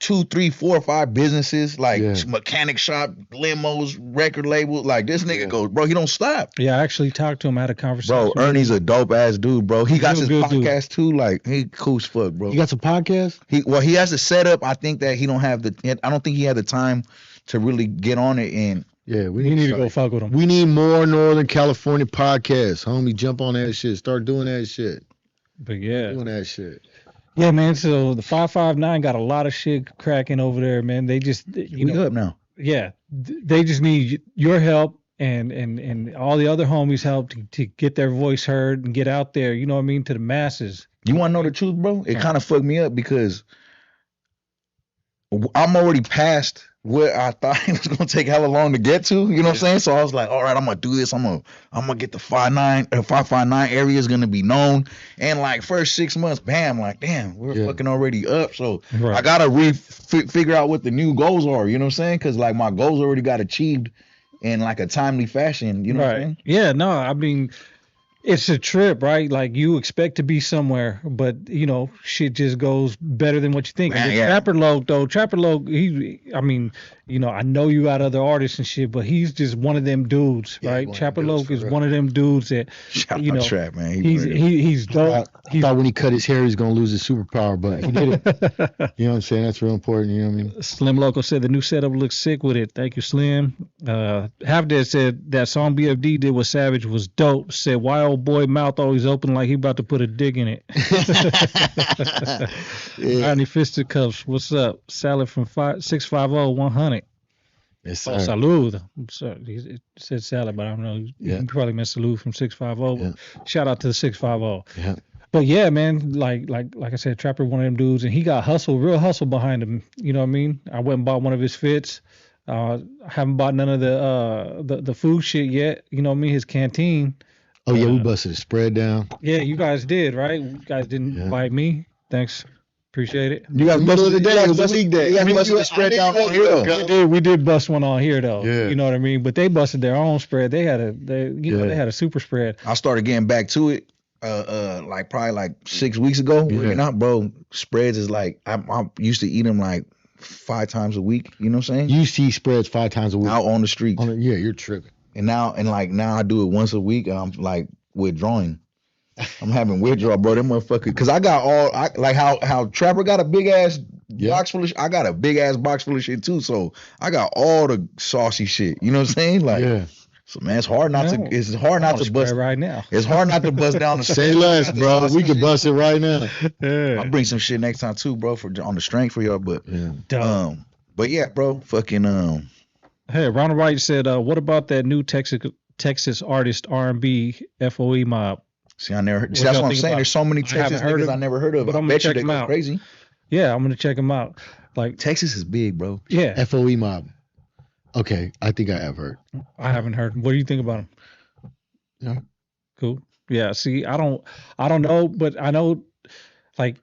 2, 3, 4, 5 businesses, like mechanic shop, limos, record label. Like, this nigga goes, bro, he don't stop. Yeah, I actually talked to him. I had a conversation. Bro, Ernie's a dope ass dude, bro. He got his podcast too. Like, he cool as fuck, bro. You got some podcasts? He has a setup. I think that he don't have I don't think he had the time to really get on it. And yeah, we need to go fuck with him. We need more Northern California podcasts, homie. Jump on that shit. Start doing that shit. But yeah, doing that shit. Yeah, man. So the 559 got a lot of shit cracking over there, man. They just we up now. Yeah, they just need your help and all the other homies help to get their voice heard and get out there. You know what I mean, to the masses. You want to know the truth, bro? It kind of fucked me up because I'm already past what I thought it was gonna take hella long to get to. You know what I'm saying? So I was like, all right, I'm gonna do this. I'm gonna get the 559 area is gonna be known. And like first 6 months, bam, like damn, we're fucking already up. So I gotta figure out what the new goals are. You know what I'm saying? Because like my goals already got achieved in like a timely fashion. You know what I'm saying? Yeah, no, I mean, it's a trip, right? Like you expect to be somewhere, but you know, shit just goes better than what you think. Man, Trapper Loc, I mean, you know, I know you got other artists and shit, but he's just one of them dudes, right? Trapper Loc is one of them dudes that, you know, Trap, man. He's dope. I thought when he cut his hair, he was gonna lose his superpower, but he did it. You know what I'm saying? That's real important. You know what I mean? Slim Loco said the new setup looks sick with it. Thank you, Slim. Halfdead said that song BFD did with Savage was dope. Said why old boy mouth always open like he about to put a dick in it. Ernie Fisticuffs, what's up? Salad from 650-100. Yes, sir. Salud. I'm sorry. He said salad, but I don't know. He probably meant salud from 650. Yeah. Shout out to the 650. Yeah. But yeah, man, like I said, Trapper, one of them dudes, and he got real hustle behind him. You know what I mean? I went and bought one of his fits. I haven't bought none of the food shit yet. You know what I mean? His canteen. Oh yeah, we busted the spread down. Yeah, you guys did, right? You guys didn't invite me. Thanks. Appreciate it. You guys busted the day. It was a league day. You guys busted the spread down on here. We did bust one on here though. Yeah. You know what I mean? But they busted their own spread. They had a super spread. I started getting back to it. Like probably like 6 weeks ago. Yeah. Not, bro. Spreads is like I'm used to eat them like 5 times a week. You know what I'm saying? You see spreads 5 times a week out on the street. Yeah, you're tripping. And now I do it once a week, and I'm like withdrawing. I'm having withdrawal, bro. Them motherfucker, because I got like how Trapper got a big ass box full of shit. I got a big ass box full of shit too. So I got all the saucy shit. You know what I'm saying? Like So man, it's hard not to. It's hard not to bust right now. It's hard not to bust down the. Say less, bro. We can bust it right now. Yeah. I'll bring some shit next time too, bro, for on the strength for y'all. But but yeah, bro, fucking Hey, Ronald Wright said, "What about that new Texas artist R&B FOE mob?" See, I never heard. That's what I'm saying. There's so many Texas niggas I never heard of. But I'm bet gonna check you they them go out. crazy. Yeah, I'm gonna check them out. Like Texas is big, bro. Yeah, FOE mob. Okay, I think I have heard. I haven't heard. What do you think about them? Yeah. Cool. Yeah. See, I don't know, but I know, like,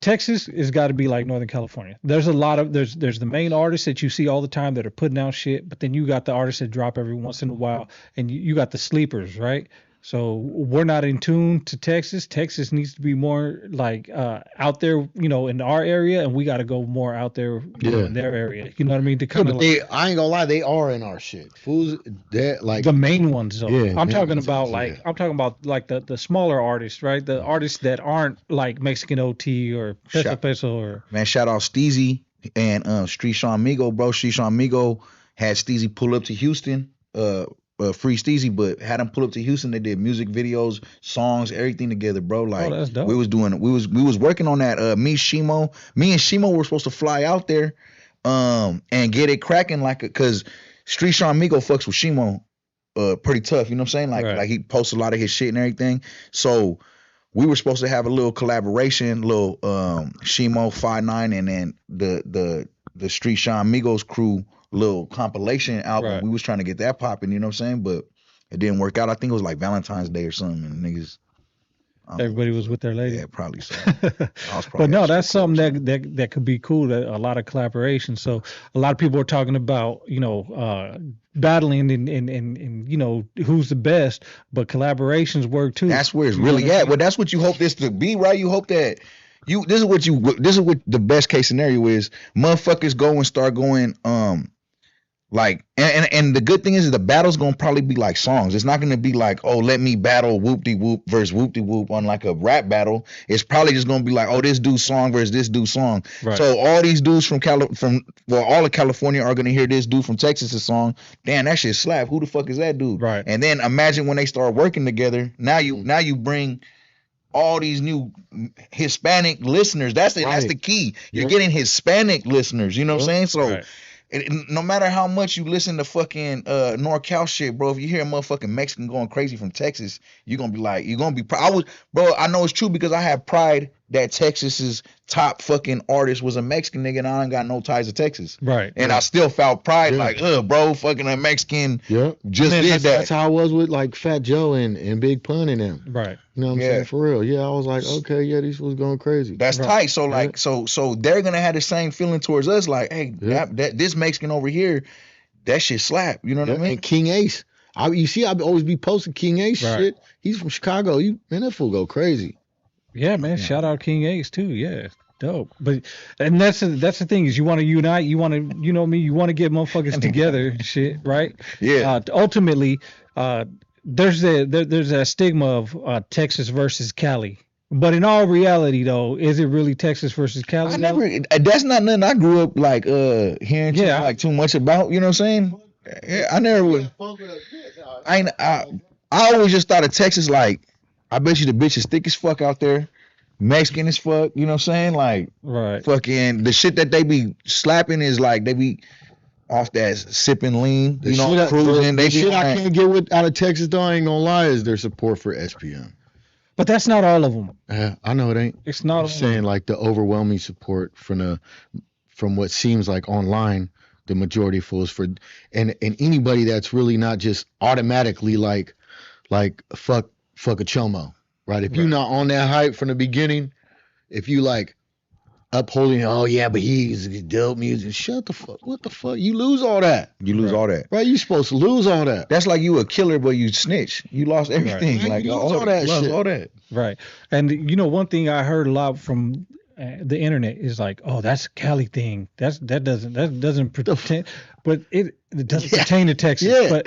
Texas has got to be like Northern California. There's a lot of there's the main artists that you see all the time that are putting out shit, but then you got the artists that drop every once in a while, and you got the sleepers, right? So we're not in tune to Texas. Texas needs to be more like out there, you know, in our area, and we got to go more out there in their area. You know what I mean? To kind of, I ain't gonna lie, they are in our shit. Fools, they're like the main ones. Though. Yeah, I'm talking about like the smaller artists, right? The artists that aren't like Mexican OT or Peso or man. Shout out Steezy and Street Sean Migo, bro. Street Sean Migo had Steezy pull up to Houston. Free Steezy, but had him pull up to Houston. They did music videos, songs, everything together, bro. Like that's dope. we was working on that. Me and Shimo were supposed to fly out there, and get it cracking cause Street Sean Migo fucks with Shimo, pretty tough. You know what I'm saying? Like he posts a lot of his shit and everything. So we were supposed to have a little collaboration, Shimo 5'9", and then the Street Sean Migos crew. Little compilation album. Right. We was trying to get that popping, you know what I'm saying? But it didn't work out. I think it was like Valentine's Day or something, and niggas. Everybody was with their lady. Yeah, probably so. But no, that's something that could be cool. That a lot of collaboration. So a lot of people are talking about, you know, battling and you know who's the best, but collaborations work too. That's where it's really at. Well, that's what you hope this to be, right? You hope that. This is what the best case scenario is. Motherfuckers go and start going like and the good thing is the battle's gonna probably be like songs. It's not gonna be like, oh, let me battle whoop-de-whoop versus whoop-de-whoop on like a rap battle. It's probably just gonna be like, oh, this dude's song versus this dude's song. Right. So all these dudes from all of California are gonna hear this dude from Texas' song. Damn, that shit slap. Who the fuck is that dude? Right. And then imagine when they start working together. Now you bring all these new Hispanic listeners. That's it. Right. That's the key. You're getting Hispanic listeners. You know what I'm saying? So no matter how much you listen to fucking NorCal shit, bro, if you hear a motherfucking Mexican going crazy from Texas, you're gonna be proud. I know it's true because I have pride that Texas's top fucking artist was a Mexican nigga, and I ain't got no ties to Texas. Right. And I still felt pride, like, bro, fucking a Mexican just did that. That's how I was with like Fat Joe and Big Pun and them. Right. You know what I'm saying? For real. Yeah, I was like, okay, these was going crazy. That's tight. So like, so they're gonna have the same feeling towards us, like, hey, that this Mexican over here, that shit slap. You know what I mean? And King Ace. You see, I always be posting King Ace shit. He's from Chicago. Man, that fool go crazy. Yeah, man. Shout out King Ace too. Yeah, dope. But and that's the thing is you want to unite. You want to, you know me. You want to get motherfuckers together and shit, right? Yeah. Ultimately, there's a stigma of Texas versus Cali. But in all reality, though, is it really Texas versus Cali? That's not nothing I grew up like hearing too much about. You know what I'm saying? Yeah, I never would. I always just thought of Texas like. I bet you the bitch is thick as fuck out there, Mexican as fuck. You know what I'm saying? Like, fucking the shit that they be slapping is like they be off that sipping lean, cruising. The shit I can't get out of Texas though, I ain't gonna lie, is their support for SPM. But that's not all of them. Yeah, I know it ain't. It's not. I'm saying like the overwhelming support from what seems like online, the majority fools for and anybody that's really not just automatically like fuck a chomo, right? If you're not on that hype from the beginning, if you like upholding, oh yeah, but he's dope music, shut the fuck, what the fuck? You lose all that. All that. Right, you supposed to lose all that. That's like you a killer, but you snitch. You lost everything. Right. Like you all that shit. All that. Right. And you know, one thing I heard a lot from the internet is like, oh, that's a Cali thing. That doesn't pertain, but it doesn't pertain to Texas. Yeah.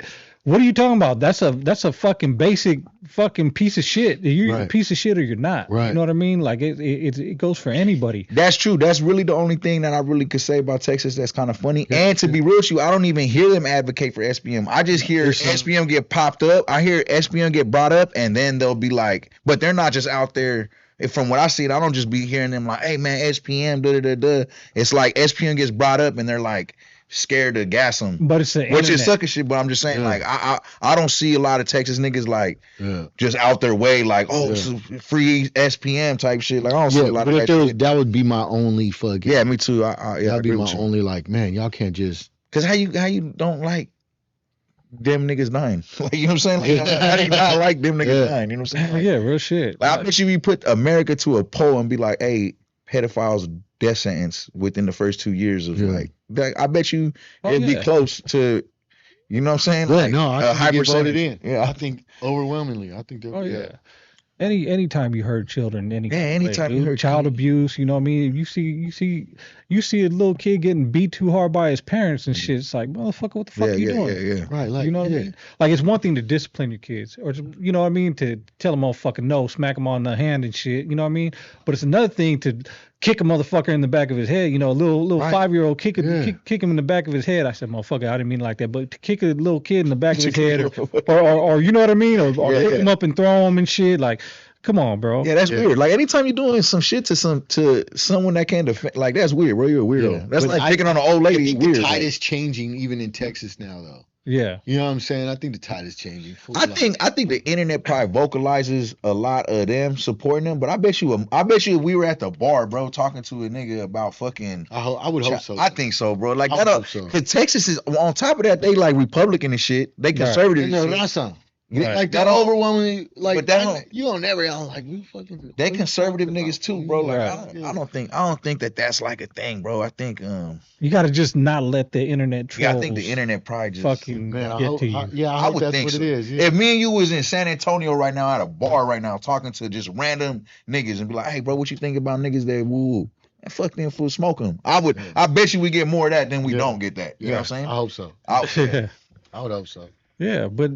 What are you talking about? That's a fucking basic fucking piece of shit. You're a Right. piece of shit or you're not. Right. You know what I mean? Like it goes for anybody. That's true. That's really the only thing that I really could say about Texas that's kind of funny. And to be real with you, I don't even hear them advocate for SBM. I just hear SBM get popped up. I hear SBM get brought up, and then they'll be like, but they're not just out there. From what I see, I don't just be hearing them like, hey man, SPM, da da da da. It's like SPM gets brought up, and they're like scared to gas them. But it's the Which is internet. sucker shit, but I'm just saying, like, I don't see a lot of Texas niggas like Yeah. just out their way, like, oh, it's free SPM type shit. Like, I don't see a lot but of if that there was, shit. that would be my only fucking. Yeah, me too. I That'd be agree my with you. only like, man, y'all can't just. Cause how you don't like them niggas dying? Like, you know what I'm saying? Like, how do you not like them niggas dying? You know what I'm saying? Like, Yeah, real shit. I bet you put America to a poll and be like, hey, pedophiles death sentence within the first 2 years of like I bet you it'd be close to, you know what I'm saying? Yeah, Like no, I a think high they get voted percentage. in. Yeah, I think overwhelmingly. I think they're. Oh yeah. Anytime you hurt children, anytime you hurt child kids. abuse, you know what I mean? You see a little kid getting beat too hard by his parents and shit. It's like, motherfucker, what the fuck are you doing? Yeah. Right, like You know what I mean? Like, it's one thing to discipline your kids, or you know what I mean, to tell them, motherfucker, no, smack them on the hand and shit. You know what I mean? But it's another thing to kick a motherfucker in the back of his head. You know, a little Right. 5-year-old kick him in the back of his head. I said, motherfucker, I didn't mean like that, but to kick a little kid in the back of his head, or you know what I mean, or pick him up and throw him and shit. Like, come on, bro. Yeah, that's weird. Like anytime you're doing some shit to someone that can't defend, like that's weird, bro. You're a weirdo. Yeah. That's But like picking on an old I lady. think Weird. the tide like. is changing even in Texas now, though. Yeah. You know what I'm saying? I think the tide is changing. I think the internet probably vocalizes a lot of them supporting them, but I bet you if we were at the bar, bro, talking to a nigga about fucking, I would hope so. I think so, bro. Like I would that, hope so. because Texas is on top of that, they like Republican and shit. They conservative. No, and shit. that's something. Right. Like that overwhelmingly, like But that you don't never. I'm like we fucking. They conservative niggas too, bro. Like Right. I don't think that's like a thing, bro. I think You got to just not let the internet trolls I think the internet probably just fucking Man, I get hope, to you. I would that's think what so. it is. Yeah. If me and you was in San Antonio right now at a bar right now talking to just random niggas and be like, hey, bro, what you think about niggas that woo? And fuck them, fool, smoke them. I bet you we get more of that than we don't get that. You know what I'm saying? I hope so. I I would hope so. Yeah, but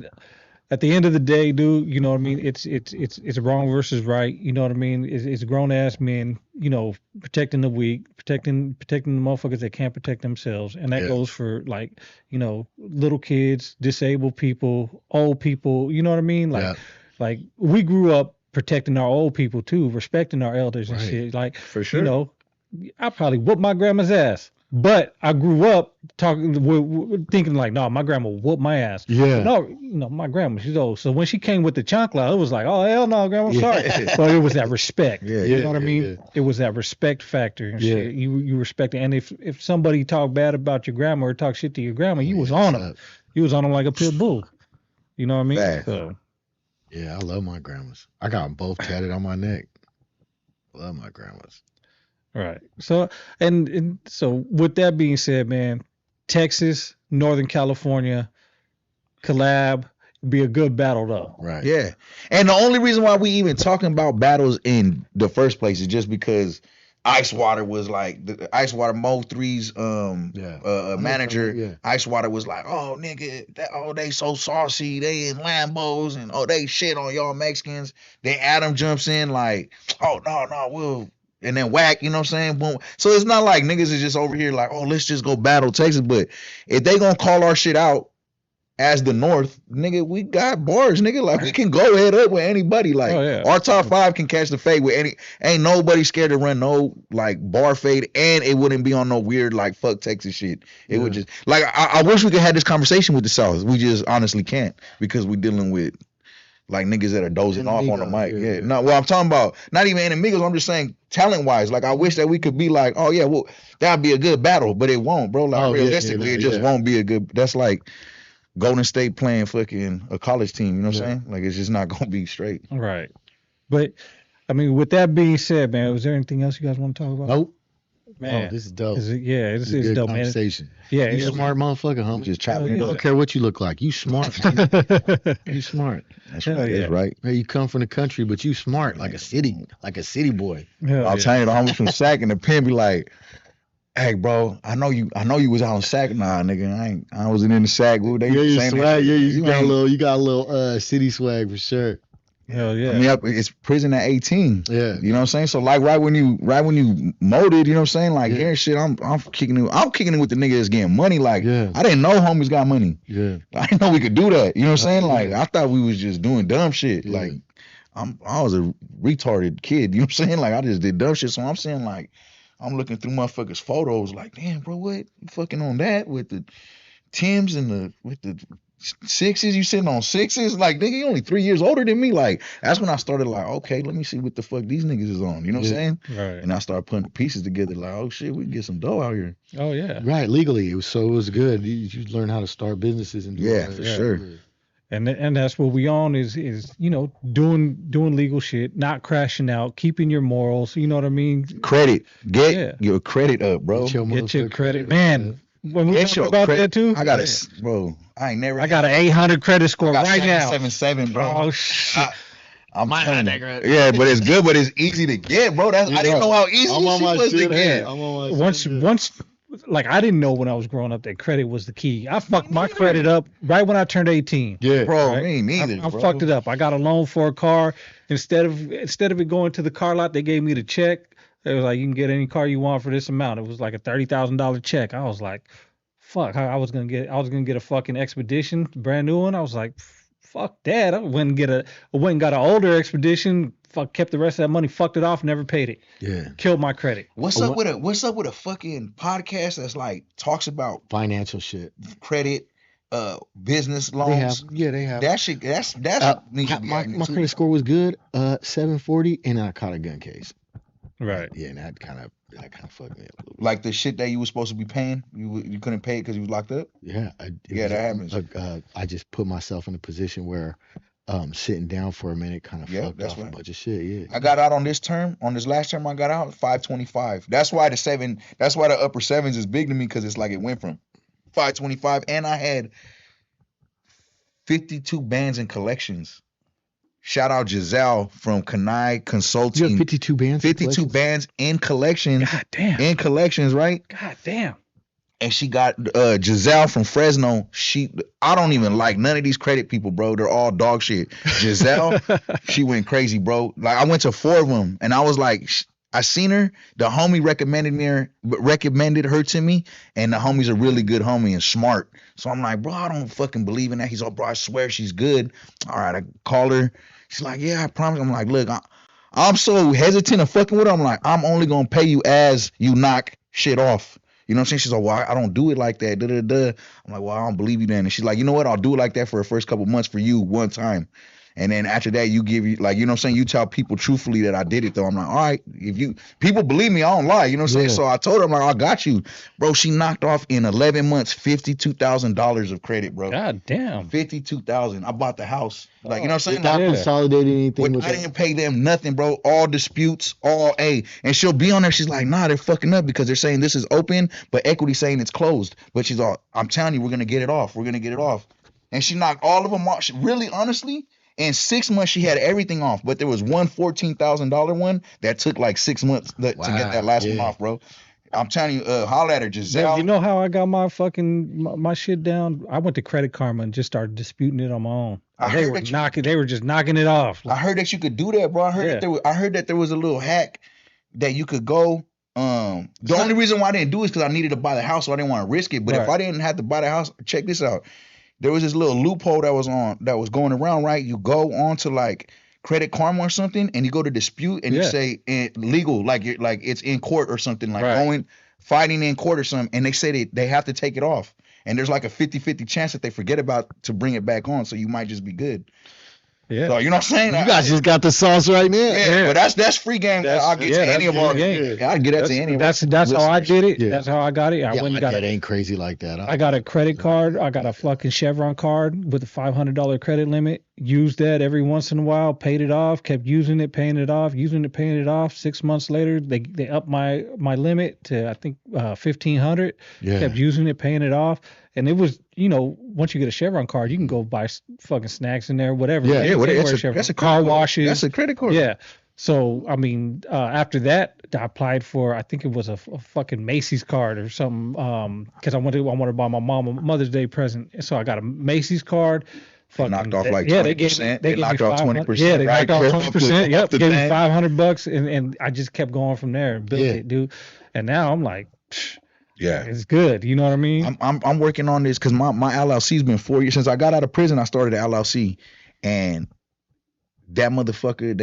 at the end of the day, dude, you know what I mean? It's wrong versus right. You know what I mean? It's grown ass men, you know, protecting the weak, protecting the motherfuckers that can't protect themselves, and that goes for like, you know, little kids, disabled people, old people. You know what I mean? Like we grew up protecting our old people too, respecting our elders and shit. Like For sure. you know, I probably whooped my grandma's ass. But I grew up thinking like, no, my grandma whooped my ass. Yeah. No, my grandma, she's old. So when she came with the chancla, it was like, oh, hell no, grandma, sorry. But it was that respect. You know what I mean? Yeah. It was that respect factor and shit. You respect it. And if somebody talked bad about your grandma or talked shit to your grandma, you was on them. You was on them like a pit bull. You know what I mean? Fact. So, Yeah, I love my grandmas. I got them both tatted on my neck. Love my grandmas. right. So, and so with that being said, man, Texas, Northern California, collab, be a good battle though. Right. Yeah. And the only reason why we even talking about battles in the first place is just because Ice Water was like the Ice Water Mo 3's manager. Yeah. Ice Water was like, oh nigga, they so saucy, they in Lambos and they shit on y'all Mexicans. Then Adam jumps in like, oh no, we'll and then whack, you know what I'm saying? Boom. So it's not like niggas is just over here like, oh, let's just go battle Texas. But if they gonna call our shit out as the North, nigga, we got bars, nigga. Like we can go head up with anybody. Like our top 5 can catch the fade with any. Ain't nobody scared to run no like bar fade, and it wouldn't be on no weird like fuck Texas shit. It would just like I wish we could have this conversation with the South. We just honestly can't because we dealing with like niggas that are dozing off on the mic. Yeah. No, well, I'm talking about not even enemigos. I'm just saying talent wise. Like I wish that we could be like, oh yeah, well that'd be a good battle, but it won't, bro. Like realistically, it just won't be a good. That's like Golden State playing fucking a college team. You know what I'm saying? Like it's just not gonna be straight. Right. But I mean, with that being said, man, was there anything else you guys want to talk about? Nope. Man, Oh, this is dope. this is good dope, man. conversation. Yeah, You smart motherfucker, huh? Just chopping I it don't up. care what you look like. You smart. You smart. That's Hell right. yeah. That's right. Hey, you come from the country, but you smart like a city boy. Hell I'll yeah. tell you the homies from Sac and the pen be like, Hey, bro, I know you was out on sack. Nah, nigga, I wasn't in the sack. They You saying swag. Yeah, you got a ain't- little. You got a little city swag for sure. Hell yeah. I mean, it's prison at 18. Yeah. You know what I'm saying? So like right when you molded, you know what I'm saying? Like here shit, I'm kicking it with the nigga that's getting money. Like I didn't know homies got money. Yeah. I didn't know we could do that. You know what I'm saying? Like I thought we was just doing dumb shit. Yeah. Like I was a retarded kid. You know what I'm saying? Like I just did dumb shit. So I'm saying like I'm looking through motherfuckers' photos. Like damn, bro, what you fucking on that with the Timbs and with the sixes? You sitting on sixes? Like nigga, you only 3 years older than me. Like that's when I started like, okay, let me see what the fuck these niggas is on. You know what I'm saying? Right. And I started putting the pieces together. Like, oh shit, we can get some dough out here. Oh yeah. Right. Legally, it was good. You learn how to start businesses and do all that. For sure. And that's what we on is doing legal shit, not crashing out, keeping your morals. You know what I mean? Credit, get your credit up, bro. Get your credit, man. When we talk about that too, I got a bro. I got an 800 credit score right now. 777, bro. Oh shit. I'm telling you. Yeah, but it's good, but it's easy to get, bro. I didn't know how easy it was to get. Once, like I didn't know when I was growing up that credit was the key. I fucked my credit up right when I turned 18. Yeah, bro. Right? Me neither. I fucked it up. I got a loan for a car. Instead of it going to the car lot, they gave me the check. It was like you can get any car you want for this amount. It was like a $30,000 check. I was like, fuck. I was gonna get a fucking Expedition, brand new one. I was like, fuck that. I went and got an older Expedition. Fuck, kept the rest of that money, fucked it off, never paid it. Yeah. Killed my credit. What's up with a fucking podcast that's like talks about financial shit, credit, business loans? They have. That shit. That's my credit score was good, 740, and I caught a gun case. Right. Yeah, and that kind of fucked me up a little bit. Like the shit that you were supposed to be paying, you couldn't pay it because you was locked up. Yeah. That happens. I just put myself in a position where sitting down for a minute kind of fucked off a bunch of shit. Yeah. I got out on this last term I got out 525. That's why the upper sevens is big to me, because it's like it went from 525 and I had 52 bands in collections. Shout out Giselle from Cali Consulting. You have 52 bands? 52 bands in collections. God damn. In collections, right? God damn. And she got Giselle from Fresno. I don't even like none of these credit people, bro. They're all dog shit. Giselle, she went crazy, bro. Like I went to 4 of them, and I was like, I seen her. The homie recommended her to me, and the homie's a really good homie and smart. So I'm like, bro, I don't fucking believe in that. He's all, bro, I swear she's good. All right, I called her. She's like, yeah, I promise. I'm like, look, I'm so hesitant of fucking with her. I'm like, I'm only gonna pay you as you knock shit off. You know what I'm saying? She's like, well, I don't do it like that. I'm like, well, I don't believe you then. And she's like, you know what? I'll do it like that for the first couple months for you one time. And then after that, you like, you know what I'm saying? You tell people truthfully that I did it, though. I'm like, all right, people believe me, I don't lie. You know what I'm saying? So I told her, I'm like, I got you. Bro, she knocked off in 11 months $52,000 of credit, bro. God damn. $52,000. I bought the house. Like, you know what I'm saying? Not consolidated anything with I didn't pay them nothing, bro. All disputes, all A. And she'll be on there. She's like, nah, they're fucking up because they're saying this is open, but equity saying it's closed. But she's all, I'm telling you, we're going to get it off. We're going to get it off. And she knocked all of them off. Really, honestly, in 6 months, she had everything off. But there was one $14,000 one that took like 6 months to get that last one off, bro. I'm telling you, holler at her, Giselle. You know how I got my fucking my shit down? I went to Credit Karma and just started disputing it on my own. They were just knocking it off. I heard that you could do that, bro. I heard that there was a little hack that you could go. The only reason why I didn't do it is because I needed to buy the house, so I didn't want to risk it. But if I didn't have to buy the house, check this out. There was this little loophole that was going around, right? You go on to like Credit Karma or something, and you go to dispute, and you say legal, like it's in court or something, like fighting in court or something, and they say they have to take it off, and there's like a 50-50 chance that they forget about to bring it back on, so you might just be good. Yeah. So you know what I'm saying? You guys just got the sauce right now. Yeah. But that's free game. I'll get to any of our. I'll get that to any of our. That's how I did it. Yeah. That's how I got it. That ain't crazy like that. I got a credit card. I got a fucking Chevron card with a $500 credit limit. Used that every once in a while. Paid it off. Kept using it, paying it off. 6 months later, they upped my limit to I think $1,500. Yeah. Kept using it, paying it off. And it was, once you get a Chevron card, you can go buy fucking snacks in there, whatever. Yeah, that's a car washes. That's a credit card. Yeah. So I mean, after that, I applied for, I think it was a fucking Macy's card or something, because I wanted to buy my mom a Mother's Day present. So I got a Macy's card. They knocked off like 20%. They knocked off 20%. Yeah, they right? knocked off 20%. Yep, gave me thing. $500, and I just kept going from there and built it, dude. And now I'm like, Yeah, it's good. You know what I mean? I'm working on this because my LLC's been 4 years since I got out of prison. I started an LLC, and that motherfucker,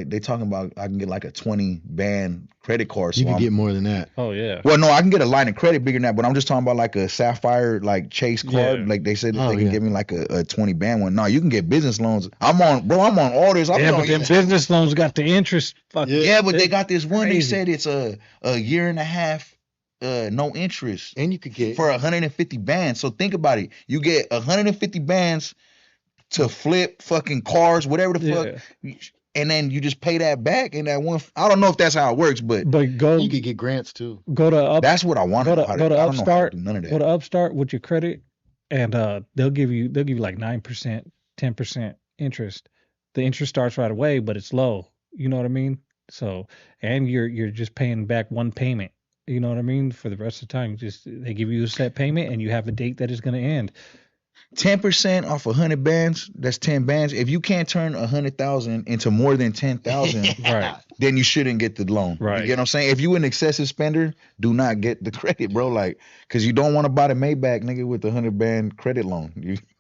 they talking about I can get like a 20 band credit card. So You can get more than that. Oh yeah. Well, no, I can get a line of credit bigger than that, but I'm just talking about like a Sapphire like Chase card. Yeah. Like they said that they can give me like a 20 band one. No, you can get business loans. I'm on all this. But them business loans got the interest. Yeah, but they got this one. Crazy. They said it's a year and a half. No interest, And you could get for 150 bands. So think about it. You get 150 bands to flip fucking cars, whatever the fuck, and then you just pay that back. And that one, I don't know if that's how it works, but you could get grants too. Go to that's what I want. Go to Upstart. None of that. Go to Upstart with your credit, and they'll give you like 9%, 10% interest. The interest starts right away, but it's low. You know what I mean? So, and you're just paying back one payment. You know what I mean? For the rest of the time, they give you a set payment, and you have a date that is going to end. 10% off 100 bands, that's 10 bands. If you can't turn 100,000 into more than 10,000, Right. then you shouldn't get the loan. Right. You get what I'm saying? If you an excessive spender, do not get the credit, bro. Like, cause you don't want to buy the Maybach, nigga, with the 100 band credit loan.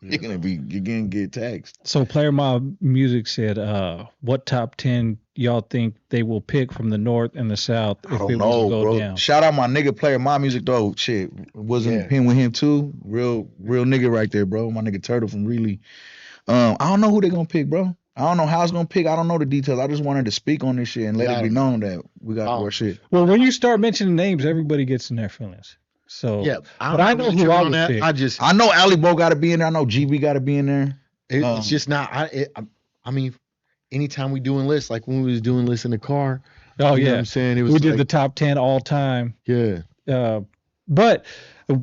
You're gonna get taxed. So Player Mob Music said, what top 10 y'all think they will pick from the North and the South if I it don't was know, to go bro. down? Shout out my nigga Player My Music though. Shit, wasn't him with him too. Real nigga right there, bro. My nigga Turtle from Really. I don't know who they gonna pick, bro. I don't know how it's gonna pick. I don't know the details. I just wanted to speak on this shit and let it be known that we got more shit. Well, when you start mentioning names, everybody gets in their feelings. So Yeah, but I know who I would pick. I know Ali Bo got to be in there. I know GB got to be in there. It's just not. I mean, anytime we doing lists, like when we was doing lists in the car. Oh you know yeah, what I'm saying? It was we did like, the top 10 all time. Yeah. But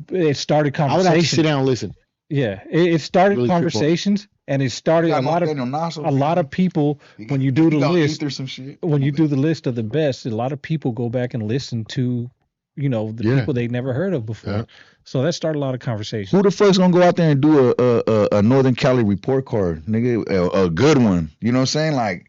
it started I would have to sit conversation. down and listen. Yeah, it started Really conversations, and it started a lot of people. When you do the list, some shit. when you do the list of the best, a lot of people go back and listen to, the people they never heard of before. Yeah. So that started a lot of conversations. Who the fuck's gonna go out there and do a Northern Cali report card, nigga? A good one. You know what I'm saying? Like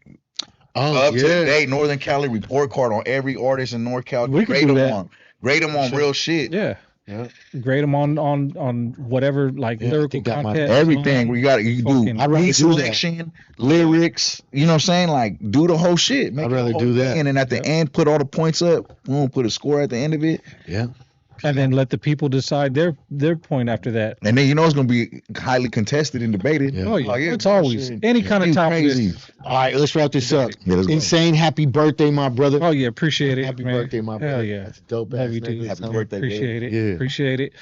up to date Northern Cali report card on every artist in North Cali. We could do that. Grade them on real shit. Yeah. Yeah. Grade them on whatever lyrical content. Everything we got. You do Fucking- I'd rather beat do that. selection, lyrics. You know what I'm saying? Like do the whole shit. Make I'd the rather whole do that. thing, and then at the end, put all the points up. We won't put a score at the end of it. Yeah. And then let the people decide their point after that. And then it's gonna be highly contested and debated. Yeah. Oh yeah, Like, it's always shit. any kind of You top crazy. list. All right, let's wrap this up. Yeah, let's go. Insane happy birthday, my brother. Oh yeah, appreciate it. Happy man. birthday, my brother. Hell yeah. That's a dope Love ass you too. nigga. Happy birthday, Appreciate it. Yeah. Appreciate it.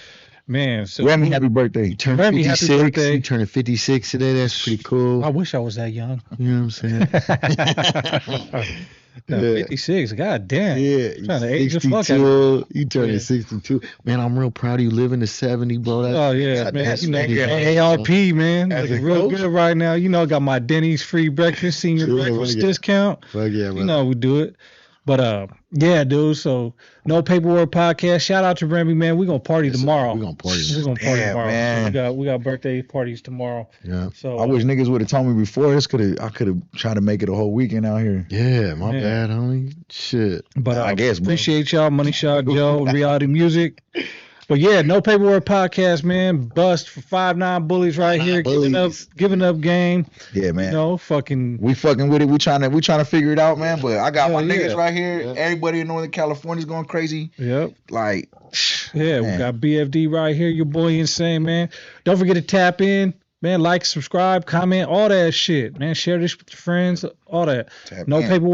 Man, so Remy, happy birthday. Turn Remy, happy 56. birthday. You turning 56 today. That's pretty cool. I wish I was that young. You know what I'm saying? 56. God damn. Yeah, Trying to age the fuck out of 62. You turning Yeah. 62. Man, I'm real proud of you living to 70, bro. That's, Oh yeah, That's- man. that's You know, big. ARP, man. As Looking a real coach? good right now. Got my Denny's free breakfast, senior Sure, breakfast yeah. discount. fuck yeah, bro. We do it. But yeah, dude. So No Paperwork Podcast. Shout out to Remy, man. We're gonna party tomorrow. We're gonna party. We're gonna party Damn, tomorrow. man. We got birthday parties tomorrow. Yeah. So I wish niggas would have told me before. I could have tried to make it a whole weekend out here. Yeah, my Yeah. bad, homie. Shit. But I guess, bro. appreciate y'all, Money Shot Joe, Reality Music. But yeah, No Paperwork Podcast, man. Bust for 59Bullys right here, giving up game. Yeah, man. Fucking. We fucking with it. We trying to figure it out, man. But I got my Hell yeah. niggas right here. Yeah. Everybody in Northern California's going crazy. Yep. Like, Yeah, man. we got BFD right here. Your boy Insane, man. Don't forget to tap in, man. Like, subscribe, comment, all that shit, man. Share this with your friends, all that. Tap No in. Paperwork.